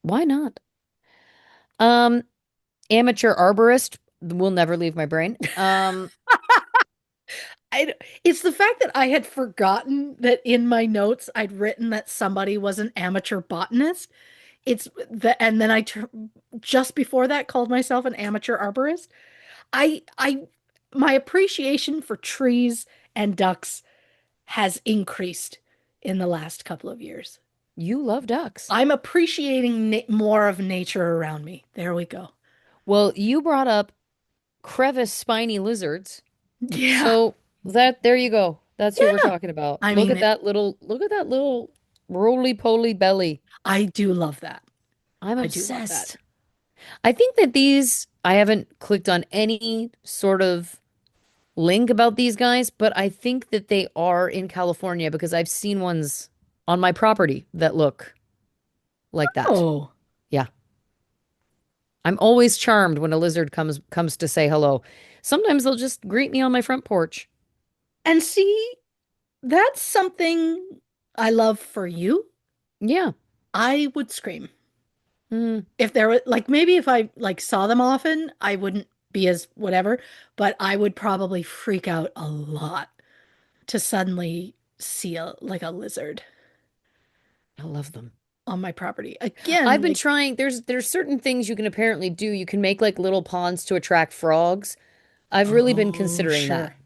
Why not? Um, Amateur arborist will never leave my brain. It's the fact that I had forgotten that in my notes I'd written that somebody was an amateur botanist. And then just before that called myself an amateur arborist. I my appreciation for trees and ducks has increased in the last couple of years. You love ducks. I'm appreciating more of nature around me. There we go. Well, you brought up crevice spiny lizards. Yeah. So that there you go. That's who we're Yeah. talking about. I mean, Look at that little roly-poly belly. I do love that. I'm I do love that. obsessed. I think that these I haven't clicked on any sort of link about these guys, but I think that they are in California because I've seen ones on my property that look like that. Oh, Yeah. I'm always charmed when a lizard comes to say hello. Sometimes they'll just greet me on my front porch. and see, that's something I love for you. Yeah. I would scream. Mm, If there were like maybe if I like saw them often, I wouldn't be as whatever, but I would probably freak out a lot to suddenly see a like a lizard I love them. on my property. I've Again, been like, trying, there's certain things you can apparently do. You can make like little ponds to attract frogs. I've really been oh, considering that. sure.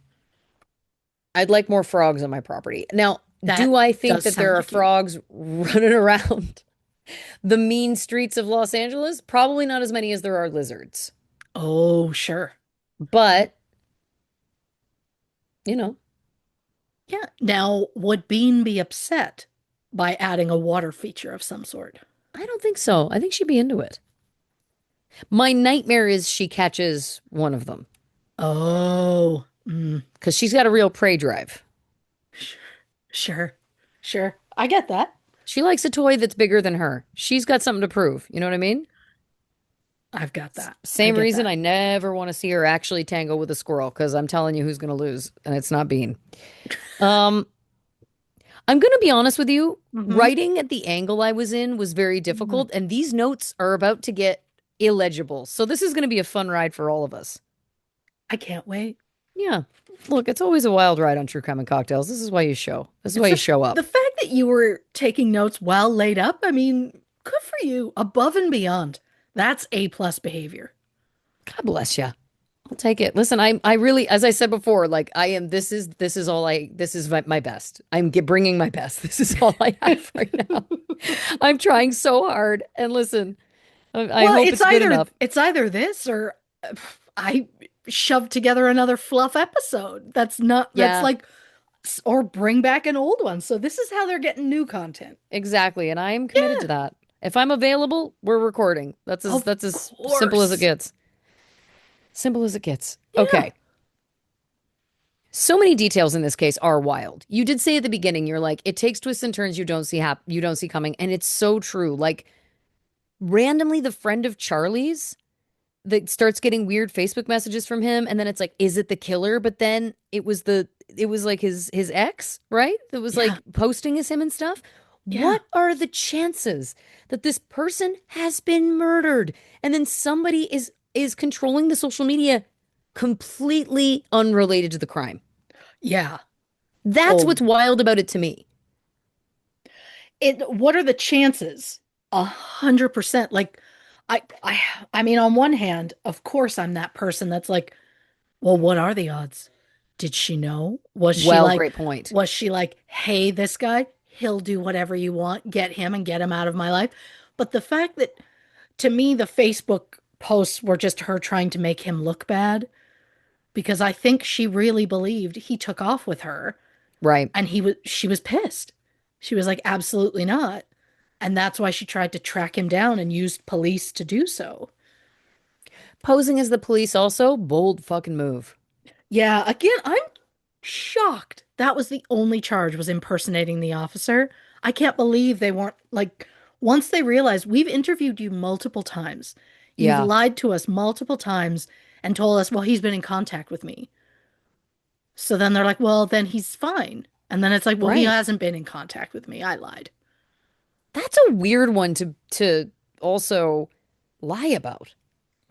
I'd like more frogs on my property. Now, do That I think does that there sound are like you. frogs running around the mean streets of Los Angeles? Probably not as many as there are lizards. Oh, sure. But, you know, Yeah. Now, would Bean be upset by adding a water feature of some sort? I don't think so. I think she'd be into it. My nightmare is she catches one of them Oh, because she's got a real prey drive. sh- sure. Sure. I get that. She likes a toy that's bigger than her. She's got something to prove. You know what I mean? I've got that. I Same get reason that. I never want to see her actually tango with a squirrel because I'm telling you who's going to lose, and it's not Bean. Um, I'm going to be honest with you. Mm-hmm. Writing at the angle I was in was very difficult, and these notes are about to get illegible. So this is going to be a fun ride for all of us. I can't wait. Yeah. Look, it's always a wild ride on True Crime and Cocktails. This is why you show. This is why It's you show the up. fact that you were taking notes while laid up. I mean, good for you. Above and beyond. That's A plus behavior. God bless you. I'll take it. Listen, I really, as I said before, like I am. This is all I. This is my best. Bringing my best. This is all I have right now. I'm trying so hard. And listen, I Well, hope it's good enough. it's either this or I shoved together another fluff episode. That's Yeah, like or bring back an old one. So this is how they're getting new content. exactly. And I am committed to Yeah, that. If I'm available, we're recording. of That's as simple as it course. gets. Simple as it gets. Yeah. Okay. So many details in this case are wild. You did say at the beginning, you're like, it takes twists and turns you don't see coming, and it's so true. Like randomly, the friend of Charlie's that starts getting weird Facebook messages from him, and then it's like, is it the killer? But then it was like his ex, right? That was Yeah. like posting as him and stuff. Yeah. What are the chances that this person has been murdered and then somebody is controlling the social media completely unrelated to the crime? Yeah. That's Oh, what's wild about it to me. what are the chances? 100%. Like I I I mean, on one hand, of course I'm that person that's like, well, what are the odds? Did she know? Well, great point. Was she like, hey, this guy, he'll do whatever you want, get him and get him out of my life. But the fact that to me the Facebook posts were just her trying to make him look bad because I think she really believed he took off with her Right. and she was pissed. She was like, absolutely not. And that's why she tried to track him down and used police to do so. Posing as the police also, bold fucking move. Yeah, again, I'm shocked. That was the only charge was impersonating the officer. I can't believe they weren't like once they realized we've interviewed you multiple times. You've Yeah, lied to us multiple times and told us, well, he's been in contact with me. So then they're like, well, then he's fine. And then it's like, well, he right. hasn't been in contact with me. I lied. That's a weird one to also lie about.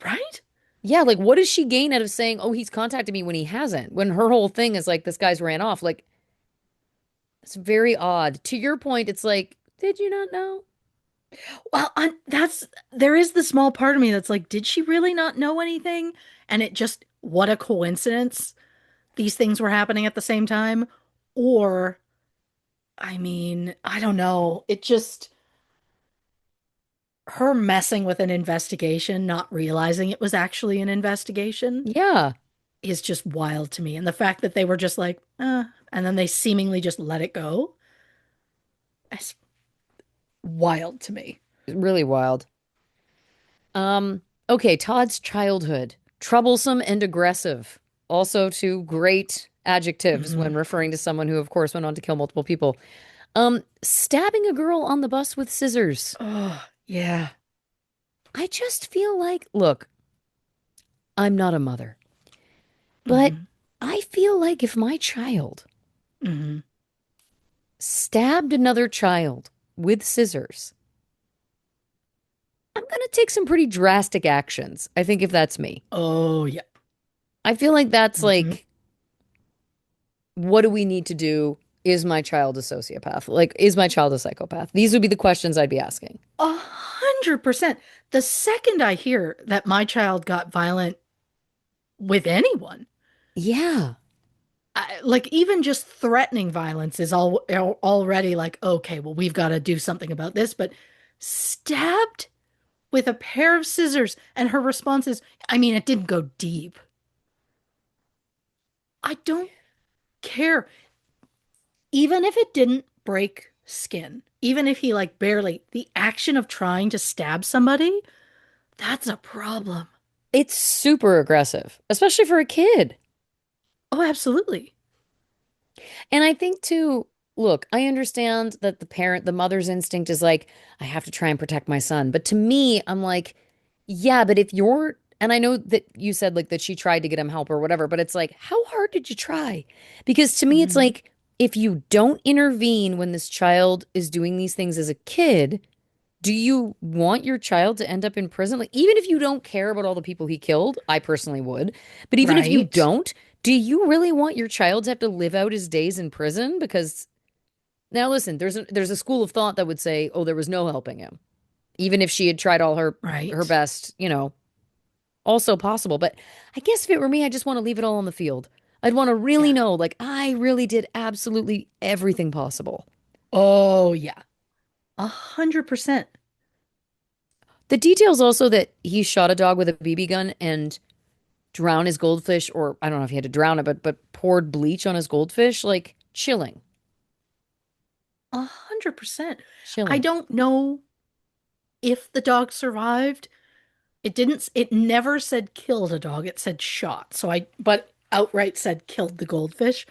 Right? Yeah, like what does she gain out of saying, "Oh, he's contacted me" when he hasn't? When her whole thing is like this guy's ran off. Like it's very odd. To your point, it's like, did you not know? Well, that's there is the small part of me that's like, did she really not know anything? And it just, what a coincidence. These things were happening at the same time. Or, I mean, I don't know. It just, her messing with an investigation, not realizing it was actually an investigation, Yeah, is just wild to me. And the fact that they were just like, and then they seemingly just let it go, it's wild to me. really wild. Okay, Todd's childhood. Troublesome and aggressive. Also two great adjectives Hmm. when referring to someone who, of course, went on to kill multiple people. Stabbing a girl on the bus with scissors. Oh, yeah. I just feel like, look, I'm not a mother, but Hmm. I feel like if my child Hmm. stabbed another child with scissors, I'm gonna take some pretty drastic actions. I think if that's me. Oh, yeah. I feel like that's Hmm. like, what do we need to do? is my child a sociopath? Like, is my child a psychopath? These would be the questions I'd be asking. 100%. The second I hear that my child got violent with anyone, Yeah. like even just threatening violence is already like, okay, well, we've got to do something about this. But stabbed with a pair of scissors, and her response is, I mean, it didn't go deep. I don't care. Even if it didn't break skin, even if he like barely, the action of trying to stab somebody, that's a problem. It's super aggressive, especially for a kid. Oh, absolutely. And I think too, look, I understand that the mother's instinct is like, I have to try and protect my son. But to me, I'm like, yeah, but if you're, and I know that you said like that she tried to get him help or whatever, but it's like, how hard did you try? Because to me, it's Mhm. like, if you don't intervene when this child is doing these things as a kid, do you want your child to end up in prison? Like, even if you don't care about all the people he killed, I personally would. But even if you Right. don't, do you really want your child to have to live out his days in prison? Because now listen, there's a school of thought that would say, oh, there was no helping him. Even if she had tried all her Right. best, also possible. But I guess if it were me, I just want to leave it all on the field. I'd want to really Yeah. know, like, I really did absolutely everything possible. Oh, yeah. 100%. The details also that he shot a dog with a BB gun and drown his goldfish, or I don't know if he had to drown it, but poured bleach on his goldfish, like chilling, 100%. I chilling. don't know if the dog survived. It never said killed a dog. It said shot. But outright said killed the goldfish.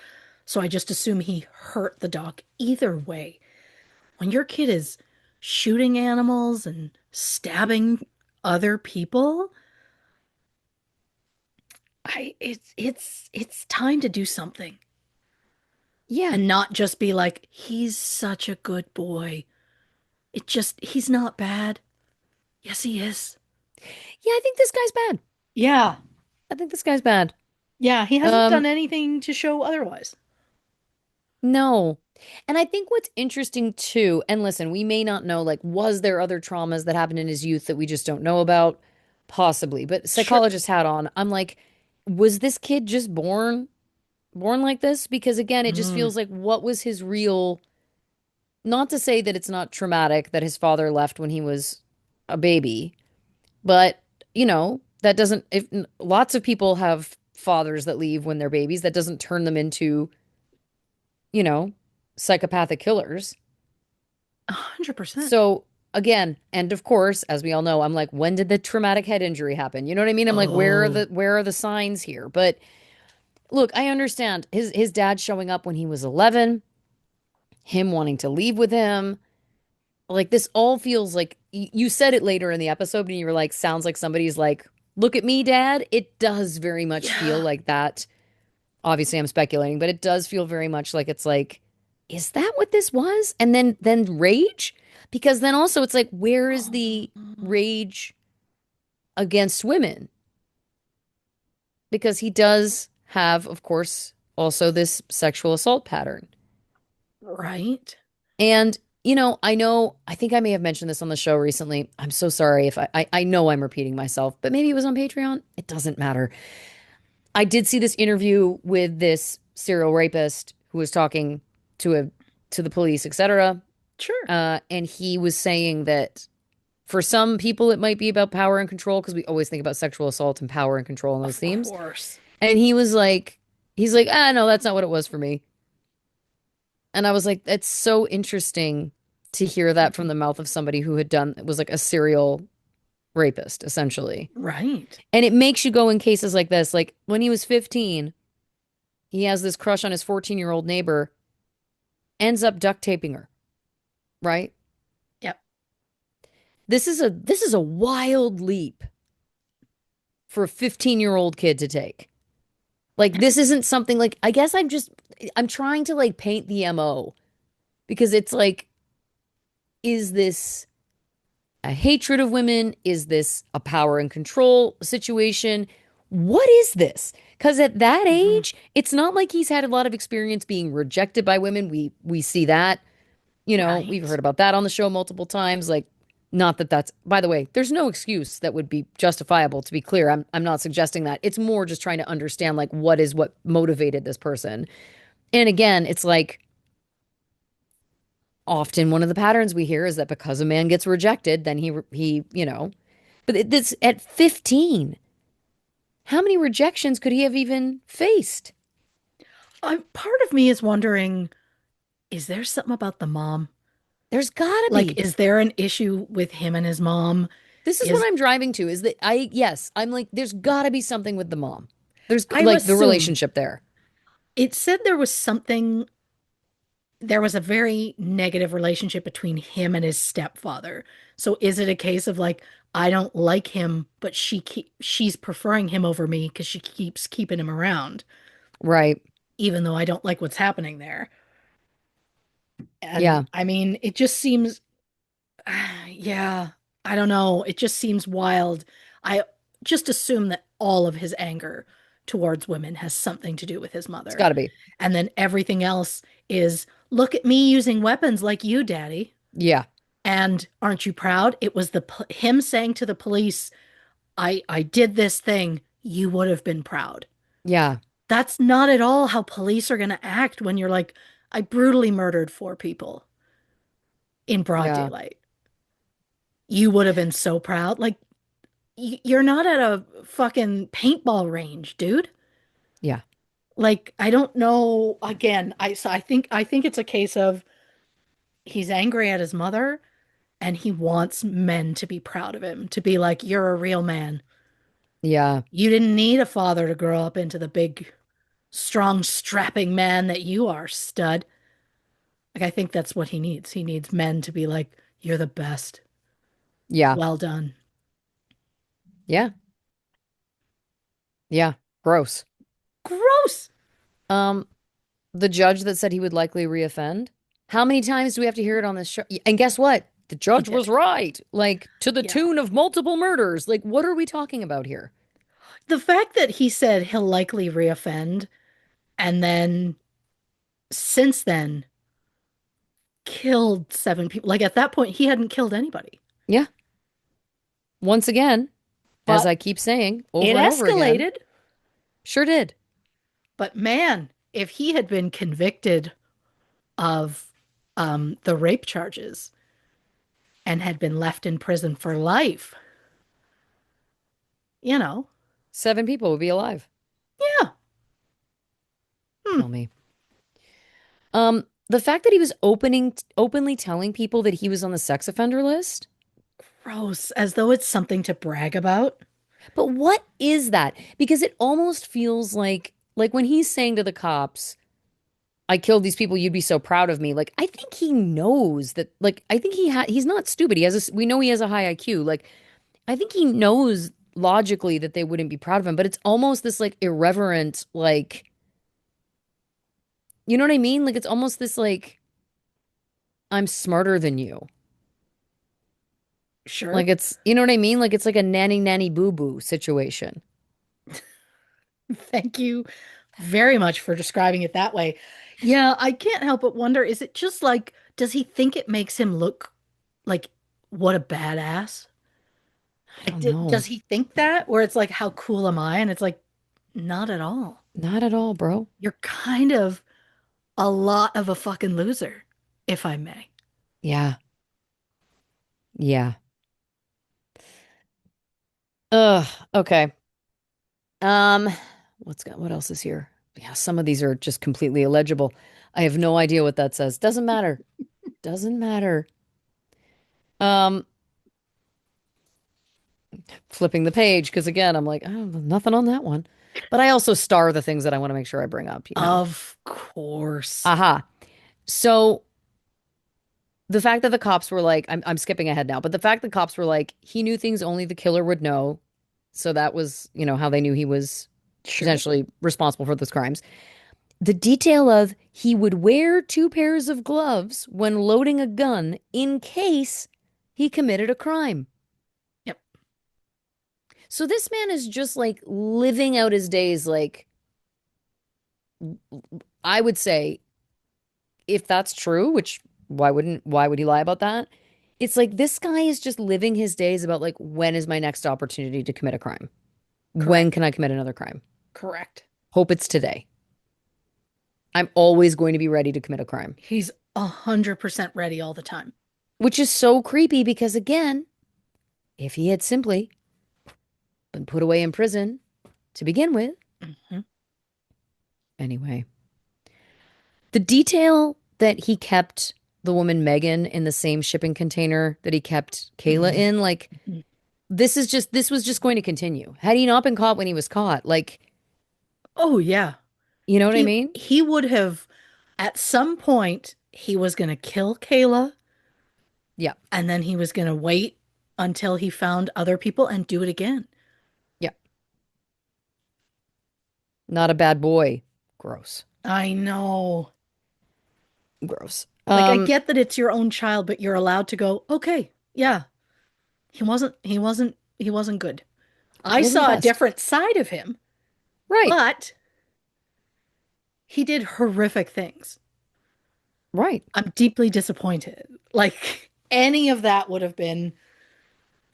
So I just assume he hurt the dog. Either way, when your kid is shooting animals and stabbing other people, it's time to do something Yeah. and not just be like, he's such a good boy. He's not bad. Yes, he is. Yeah, I think this guy's bad. Yeah. I think this guy's bad. Yeah, he hasn't done Um, anything to show otherwise. no. And I think what's interesting too, and listen, we may not know, like, was there other traumas that happened in his youth that we just don't know about? Possibly. But Sure. psychologist hat on, I'm like, was this kid just born like this? Because again, it just Mm. feels like what was his real, not to say that it's not traumatic that his father left when he was a baby, but that doesn't, if lots of people have fathers that leave when they're babies, that doesn't turn them into, you know, psychopathic killers. 100%. So again, and of course, as we all know, I'm like, when did the traumatic head injury happen? You know what I mean? I'm like, Oh, where are the signs here? But look, I understand his dad showing up when he was 11, him wanting to leave with him. Like this all feels like you said it later in the episode, and you were like, sounds like somebody's like, look at me, dad. It does very much feel yeah. like that. Obviously, I'm speculating, but it does feel very much like it's like, is that what this was? And then rage? Because then also it's like, where is the Oh, rage against women? Because he does have, of course, also this sexual assault pattern. right. And, I think I may have mentioned this on the show recently. I'm so sorry if I know I'm repeating myself, but maybe it was on Patreon. It doesn't matter. I did see this interview with this serial rapist who was talking to a to the police, etc. Sure. And he was saying that for some people it might be about power and control because we always think about sexual assault and power and control and those Of themes. course. And he's like, no, that's not what it was for me. And I was like, that's so interesting to hear that from the mouth of somebody who was like a serial rapist, essentially. Right. And it makes you go in cases like this. Like when he was 15, he has this crush on his 14-year-old neighbor, ends up duct taping her, right? Yep. This is a wild leap for a 15-year-old kid to take. Like this isn't something like I guess I'm trying to like paint the MO because it's like, is this a hatred of women? Is this a power and control situation? What is this? Because at that Mhm. age, it's not like he's had a lot of experience being rejected by women. We see that. We've heard Right. about that on the show multiple times. Like, not that that's, by the way, there's no excuse that would be justifiable, to be clear. I'm not suggesting that. It's more just trying to understand like what motivated this person. And again, it's like often one of the patterns we hear is that because a man gets rejected, then but this at 15, how many rejections could he have even faced? Part of me is wondering, is there something about the mom? There's gotta Like, be. is there an issue with him and his mom? This is what Is I'm driving to is that yes, I'm like, there's gotta be something with the mom. There's I'm like the assume relationship there. it said there was a very negative relationship between him and his stepfather. So is it a case of like, I don't like him, but she's preferring him over me because she keeps keeping him around, Right. even though I don't like what's happening there. And Yeah. I mean, it just seems, yeah, I don't know. It just seems wild. I just assume that all of his anger towards women has something to do with his It's mother. gotta be. And then everything else is, look at me using weapons like you, Daddy. Yeah. And aren't you proud? It was him saying to the police, I did this thing. You would have been proud. Yeah. That's not at all how police are going to act when you're like, I brutally murdered four people in broad Yeah. daylight. You would have been so proud. Like, you're not at a fucking paintball range, dude. Yeah. Like, I don't know. Again, I think it's a case of he's angry at his mother and he wants men to be proud of him, to be like, you're a real man. Yeah. You didn't need a father to grow up into the big, strong, strapping man that you are, stud. Like, I think that's what he needs. He needs men to be like, you're the best. Yeah. Well done. Yeah. Yeah. Gross. Gross. Um, the judge that said he would likely reoffend. How many times do we have to hear it on this show? And guess what? The He judge was did. right. Like to the Yeah. tune of multiple murders. Like, what are we talking about here? The fact that he said he'll likely reoffend and then since then killed seven people. Like at that point, he hadn't killed anybody. Yeah. Once again, as But I keep saying it over and over again, escalated. sure did. But man, if he had been convicted of the rape charges and had been left in prison for life, you know, 7 people would be alive. yeah. Hmm. Tell me. The fact that he was openly telling people that he was on the sex offender list. Gross. As though it's something to brag about. But what is that? Because it almost feels like when he's saying to the cops, I killed these people, you'd be so proud of me. Like I think he knows that I think he's not stupid. We know he has a high IQ. Like I think he knows logically that they wouldn't be proud of him, but it's almost this like irreverent you know what I mean? Like it's almost this like I'm smarter than you. Like Sure. it's you know what I mean? Like it's like a nanny boo boo situation. Thank you very much for describing it that way. Yeah, I can't help but wonder, is it just like, does he think it makes him look like what a badass? I Like, don't know. does he think that? Where it's like, how cool am I? And it's like, not at all. Not at all, bro. You're kind of a lot of a fucking loser, if I may. Yeah. Yeah. Ugh. Okay. Um, what else is here? Yeah, some of these are just completely illegible. I have no idea what that says. Doesn't matter. Doesn't matter. Um, flipping the page because again, I'm like, oh, nothing on that one. But I also star the things that I want to make sure I bring up. Of course. Aha. So the fact that the cops were like, I'm skipping ahead now, but the fact that cops were like, he knew things only the killer would know. So that was, how they knew he was Sure. potentially responsible for those crimes. The detail of he would wear 2 pairs of gloves when loading a gun in case he committed a crime. Yep. So this man is just like living out his days like I would say if that's true, which why would he lie about that? It's like this guy is just living his days about like when is my next opportunity to commit a crime? When Correct. can I commit another crime? Correct. Hope it's today. I'm always going to be ready to commit a crime, He's 100% ready all the time. which is so creepy because again, if he had simply been put away in prison to begin with, Mhm. anyway, the detail that he kept the woman Megan in the same shipping container that he kept Kayla Mhm. in, like this was just going to continue. Had he not been caught when he was caught, like, Oh yeah. you know what I He mean? he would have at some point he was going to kill Kayla Yeah. and then he was going to wait until he found other people and do it again. Yeah. Not a bad boy. Gross. I know. Gross. Like I get that it's your own child, but you're allowed to go, "Okay, yeah. He wasn't good." I Wasn't the saw a best. different side of him, Right. but he did horrific things. Right. I'm deeply disappointed. Like any of that would have been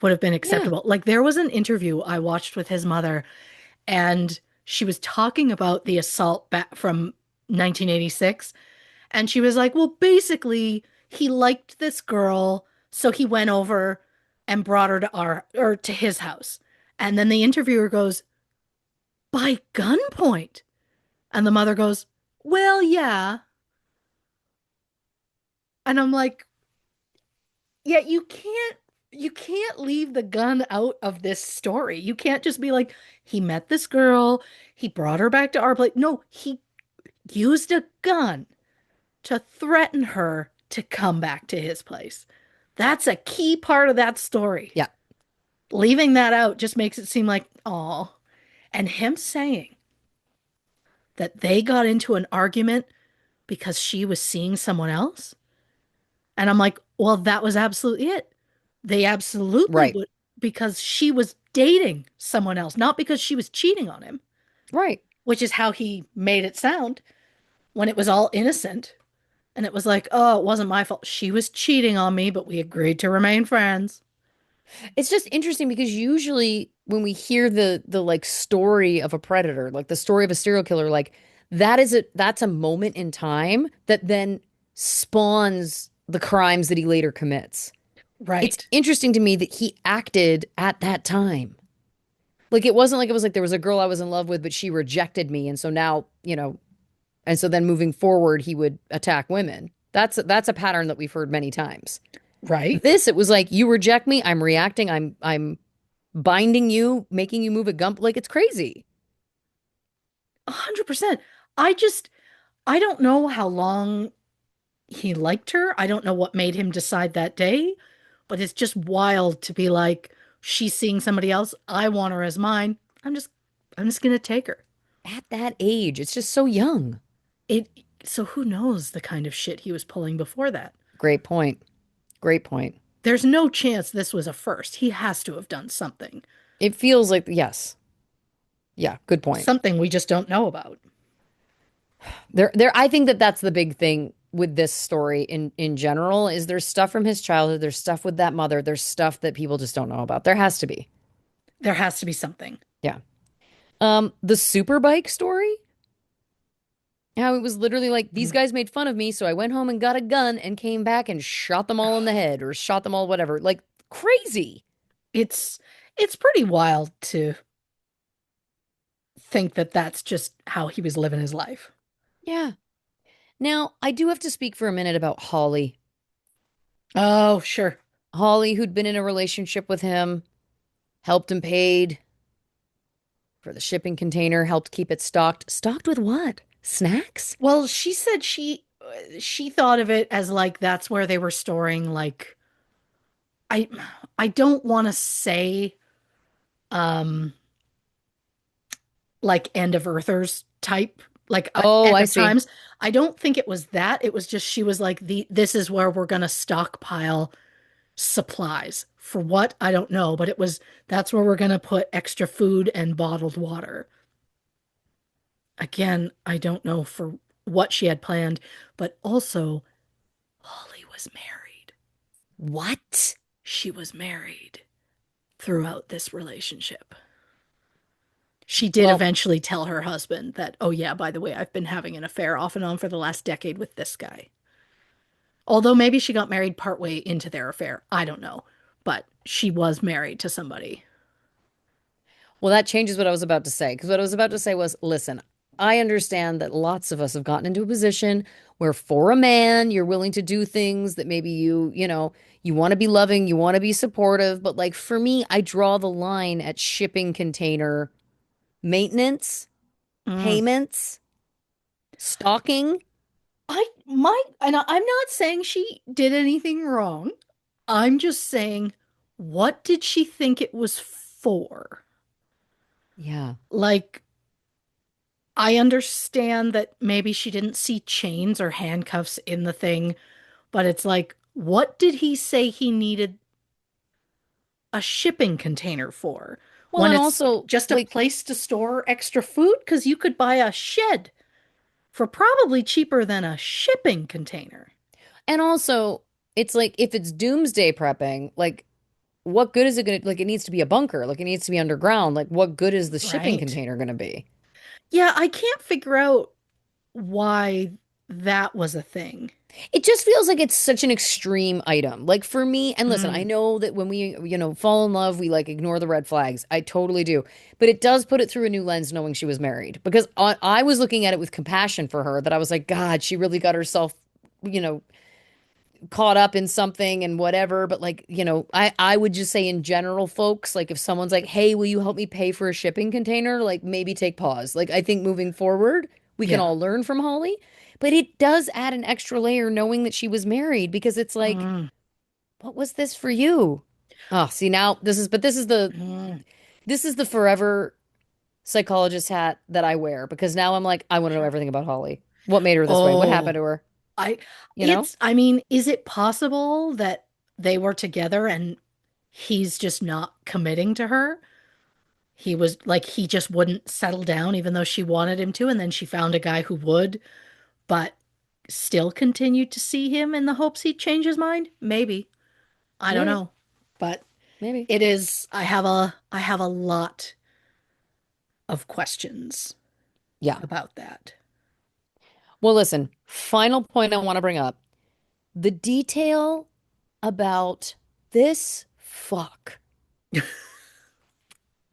Yeah. acceptable. Like there was an interview I watched with his mother and she was talking about the assault back from 1986 and she was like, "Well, basically he liked this girl, so he went over and brought her to our or to his house." And then the interviewer goes, "By gunpoint." And the mother goes, "Well, yeah." And I'm like, yeah, you can't leave the gun out of this story. You can't just be like, he met this girl, he brought her back to our place. No, he used a gun to threaten her to come back to his place. That's a key part of that story. Yeah. Leaving that out just makes it seem like, oh. And him saying that they got into an argument because she was seeing someone else. And I'm like, well, that was absolutely it. They absolutely Right. would because she was dating someone else, not because she was cheating on him, Right. which is how he made it sound when it was all innocent. And it was like, oh, it wasn't my fault. She was cheating on me, but we agreed to remain friends. It's just interesting because usually when we hear the like story of a predator, like the story of a serial killer, like that's a moment in time that then spawns the crimes that he later commits. It's Right. interesting to me that he acted at that time. Like it wasn't like it was like there was a girl I was in love with, but she rejected me, and so now, and so then moving forward, he would attack women. That's a pattern that we've heard many times. Right. This, it was like you reject me, I'm reacting, I'm binding you, making you move a gump. Like it's crazy. 100%. I just, I don't know how long he liked her. I don't know what made him decide that day, but it's just wild to be like, she's seeing somebody else. I want her as mine. I'm just gonna take her. At that age, it's just so young. It so who knows the kind of shit he was pulling before that. Great point. Great point. There's no chance this was a first. He has to have done something. It feels like, yes. Yeah, good point. Something we just don't know about. I think that that's the big thing with this story in general is there's stuff from his childhood, there's stuff with that mother, there's stuff that people just don't know about. There has to be. There has to be something. Yeah. The superbike story, how it was literally like these guys made fun of me, so I went home and got a gun and came back and shot them all in the head or shot them all whatever. Like crazy. It's it's pretty wild to think that that's just how he was living his life. Yeah. Now, I do have to speak for a minute about Holly. Oh, sure. Holly, who'd been in a relationship with him, helped him paid for the shipping container, helped keep it stocked. Stocked with what? Snacks? Well, she said she thought of it as like that's where they were storing like I I don't want to say um like end of earthers type like Oh, end I of see. times. I don't think it was that. It was just she was like the this is where we're going to stockpile supplies. For what? I don't know, but it was that's where we're going to put extra food and bottled water. again, I don't know for what she had planned, but also Holly was married. What? She was married throughout this relationship. She did Well, eventually tell her husband that, oh, yeah, by the way, I've been having an affair off and on for the last decade with this guy. Although maybe she got married partway into their affair. I don't know. But she was married to somebody. well, that changes what I was about to say. Because what I was about to say was, listen, I understand that lots of us have gotten into a position where for a man, you're willing to do things that maybe you want to be loving, you want to be supportive. But like for me, I draw the line at shipping container maintenance, Mm. payments, stalking. I'm not saying she did anything wrong. I'm just saying, what did she think it was for? Yeah. Like, I understand that maybe she didn't see chains or handcuffs in the thing, but it's like, what did he say he needed a shipping container for Well, when and it's also, just a like, place to store extra food? Because you could buy a shed for probably cheaper than a shipping container, and also, it's like if it's doomsday prepping, like, what good is it gonna like? It needs to be a bunker, like, it needs to be underground. Like, what good is the shipping right? container gonna be? Yeah, I can't figure out why that was a thing. It just feels like it's such an extreme item. Like, for me, and listen, I Mm, know that when we, fall in love, we like ignore the red flags. I totally do. But it does put it through a new lens knowing she was married because I was looking at it with compassion for her that I was like, God, she really got herself, you know, caught up in something and whatever. But like, I would just say in general, folks, like if someone's like, hey, will you help me pay for a shipping container? Like maybe take pause. Like I think moving forward, we can yeah. all learn from Holly. But it does add an extra layer knowing that she was married because it's like, Mm, what was this for you? Oh, see now mm, this is the forever psychologist hat that I wear because now I'm like, I want to know sure. everything about Holly. What made her this way? What happened Oh, to her? I, You know? I mean, is it possible that they were together and he's just not committing to her? He was like, he just wouldn't settle down even though she wanted him to, and then she found a guy who would, but still continued to see him in the hopes he'd change his mind? Maybe. I don't Maybe. know. But Maybe. it is, I have a lot of questions Yeah. about that. Well, listen, final point I want to bring up. The detail about this fuck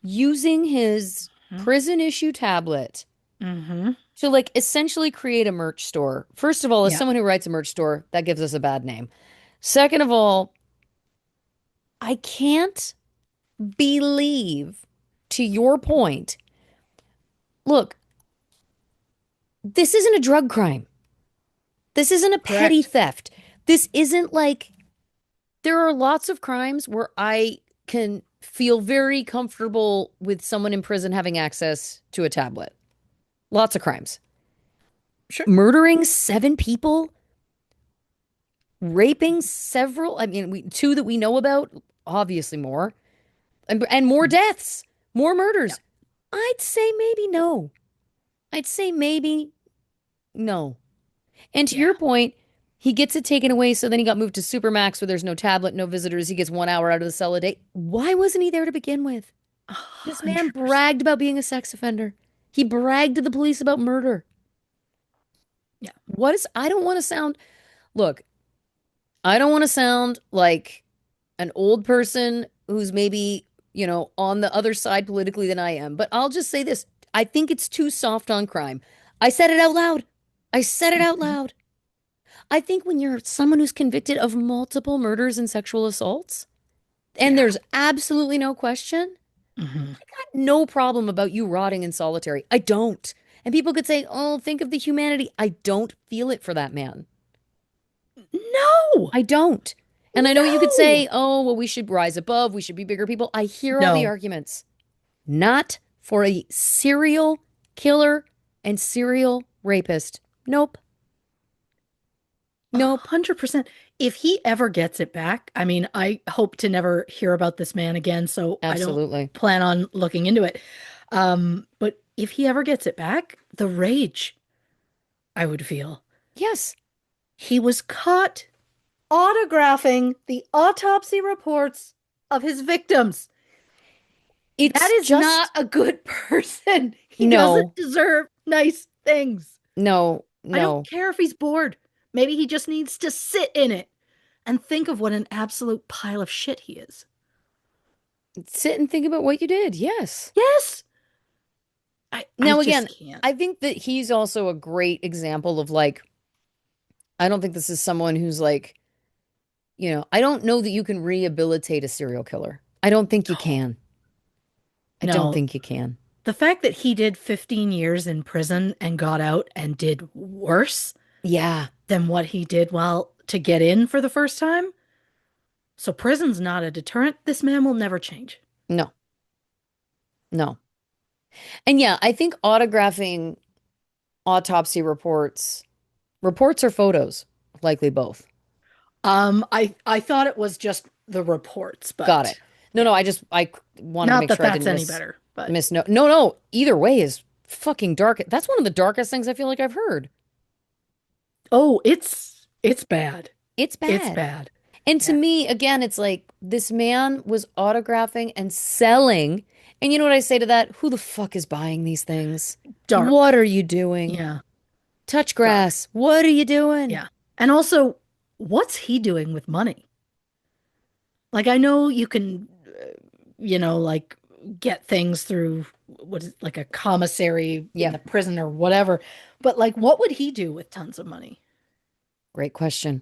using his prison issue tablet Mm-hmm. to like essentially create a merch store. First of all, as Yeah. someone who writes a merch store, that gives us a bad name. Second of all, I can't believe, to your point, look, this isn't a drug crime. This isn't a petty Correct. theft. This isn't like there are lots of crimes where I can feel very comfortable with someone in prison having access to a tablet. Lots of crimes. Sure. Murdering 7 people, raping several, I mean, two that we know about, obviously more, and more deaths, more Yeah. murders. I'd say maybe no. I'd say maybe no. And to Yeah. your point, he gets it taken away, so then he got moved to Supermax where there's no tablet, no visitors. He gets 1 hour out of the cell a day. Why wasn't he there to begin with? This man 100%. bragged about being a sex offender. He bragged to the police about murder. Yeah. I don't want to sound, look, I don't want to sound like an old person who's maybe, on the other side politically than I am, but I'll just say this. I think it's too soft on crime. I said it out loud. I said it out Mhm. loud. I think when you're someone who's convicted of multiple murders and sexual assaults, and Yeah. there's absolutely no question, Hmm. no problem about you rotting in solitary. I don't. And people could say, oh, think of the humanity. I don't feel it for that man. No. I don't. And I know you could No. say, oh, well, we should rise above. We should be bigger people. I hear all the No. arguments. Not for a serial killer and serial rapist. Nope. Nope. 100%. If he ever gets it back, I mean, I hope to never hear about this man again, so I don't Absolutely. plan on looking into it. But if he ever gets it back, the rage I would feel. Yes. He was caught autographing the autopsy reports of his victims. That It's is not just a good person. He doesn't no, deserve nice things. no, I don't no. care if he's bored. Maybe he just needs to sit in it and think of what an absolute pile of shit he is. Sit and think about what you did. Yes. Yes. I Now, just again, can't. I think that he's also a great example of like, I don't think this is someone who's like, I don't know that you can rehabilitate a serial killer. I don't think you No. can. I don't No. think you can. The fact that he did 15 years in prison and got out and did worse Yeah. than what he did while to get in for the first time. So prison's not a deterrent. This man will never change. No, no. And yeah, I think autographing autopsy reports or photos, likely both. I thought it was just the reports, Got it. but No, yeah. no, I wanted to Not make that sure I that's didn't any better, but miss no. No, no, either way is fucking dark. That's one of the darkest things I feel like I've heard. oh, it's bad. It's It's bad. bad. And to Yeah. me, again, it's like this man was autographing and selling. And you know what I say to that? Who the fuck is buying these things? What Dark. are you doing? Yeah. Touch Dark. grass. What are you doing? Yeah. And also, what's he doing with money? Like I know you can like get things through what is it, like a commissary in Yeah, the prison or whatever. But like what would he do with tons of money? great question.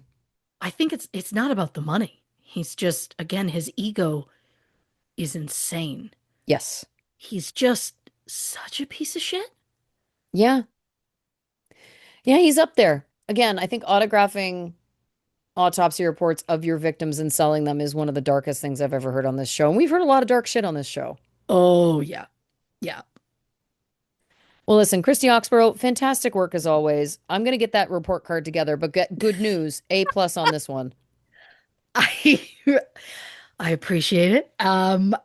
I think it's not about the money. He's just again his ego is insane. Yes. He's just such a piece of shit. Yeah. Yeah, he's up there. Again, I think autographing autopsy reports of your victims and selling them is one of the darkest things I've ever heard on this show. And we've heard a lot of dark shit on this show. Oh yeah. Yeah. Well, listen, Christy Oxborrow, fantastic work as always. I'm going to get that report card together, but get good news, A plus on this one. I I appreciate it. And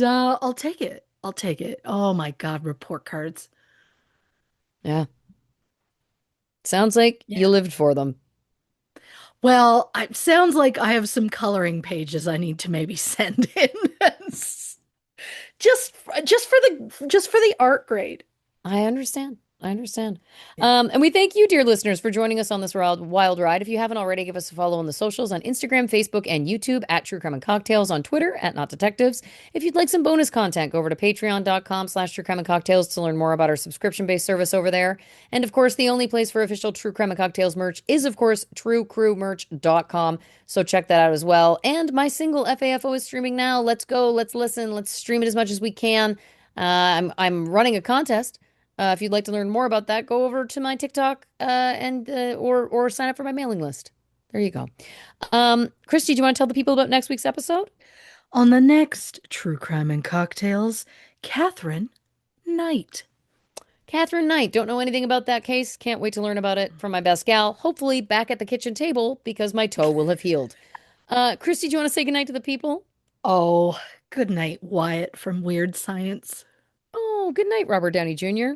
I'll take it. I'll take it. Oh my God, report cards. Yeah. Sounds like Yeah. you lived for them. Well, it sounds like I have some coloring pages I need to maybe send in. Just just for the art grade. I understand. I understand. Yeah. And we thank you, dear listeners, for joining us on this wild ride. If you haven't already, give us a follow on the socials on Instagram, Facebook, and YouTube at True Crime and Cocktails, on Twitter at Not Detectives. If you'd like some bonus content, go over to patreon.com/True Crime and Cocktails to learn more about our subscription-based service over there. And of course, the only place for official True Crime and Cocktails merch is, of course, truecrewmerch.com. So check that out as well. And my single FAFO is streaming now. Let's go. Let's listen. Let's stream it as much as we can. I'm running a contest. If you'd like to learn more about that, go over to my TikTok and or sign up for my mailing list. There you go. Christy, do you want to tell the people about next week's episode? On the next True Crime and Cocktails, Catherine Knight. Catherine Knight. Don't know anything about that case. Can't wait to learn about it from my best gal. Hopefully back at the kitchen table because my toe will have healed. Christy, do you want to say goodnight to the people? Oh, good night, Wyatt from Weird Science. Oh, good night, Robert Downey Jr.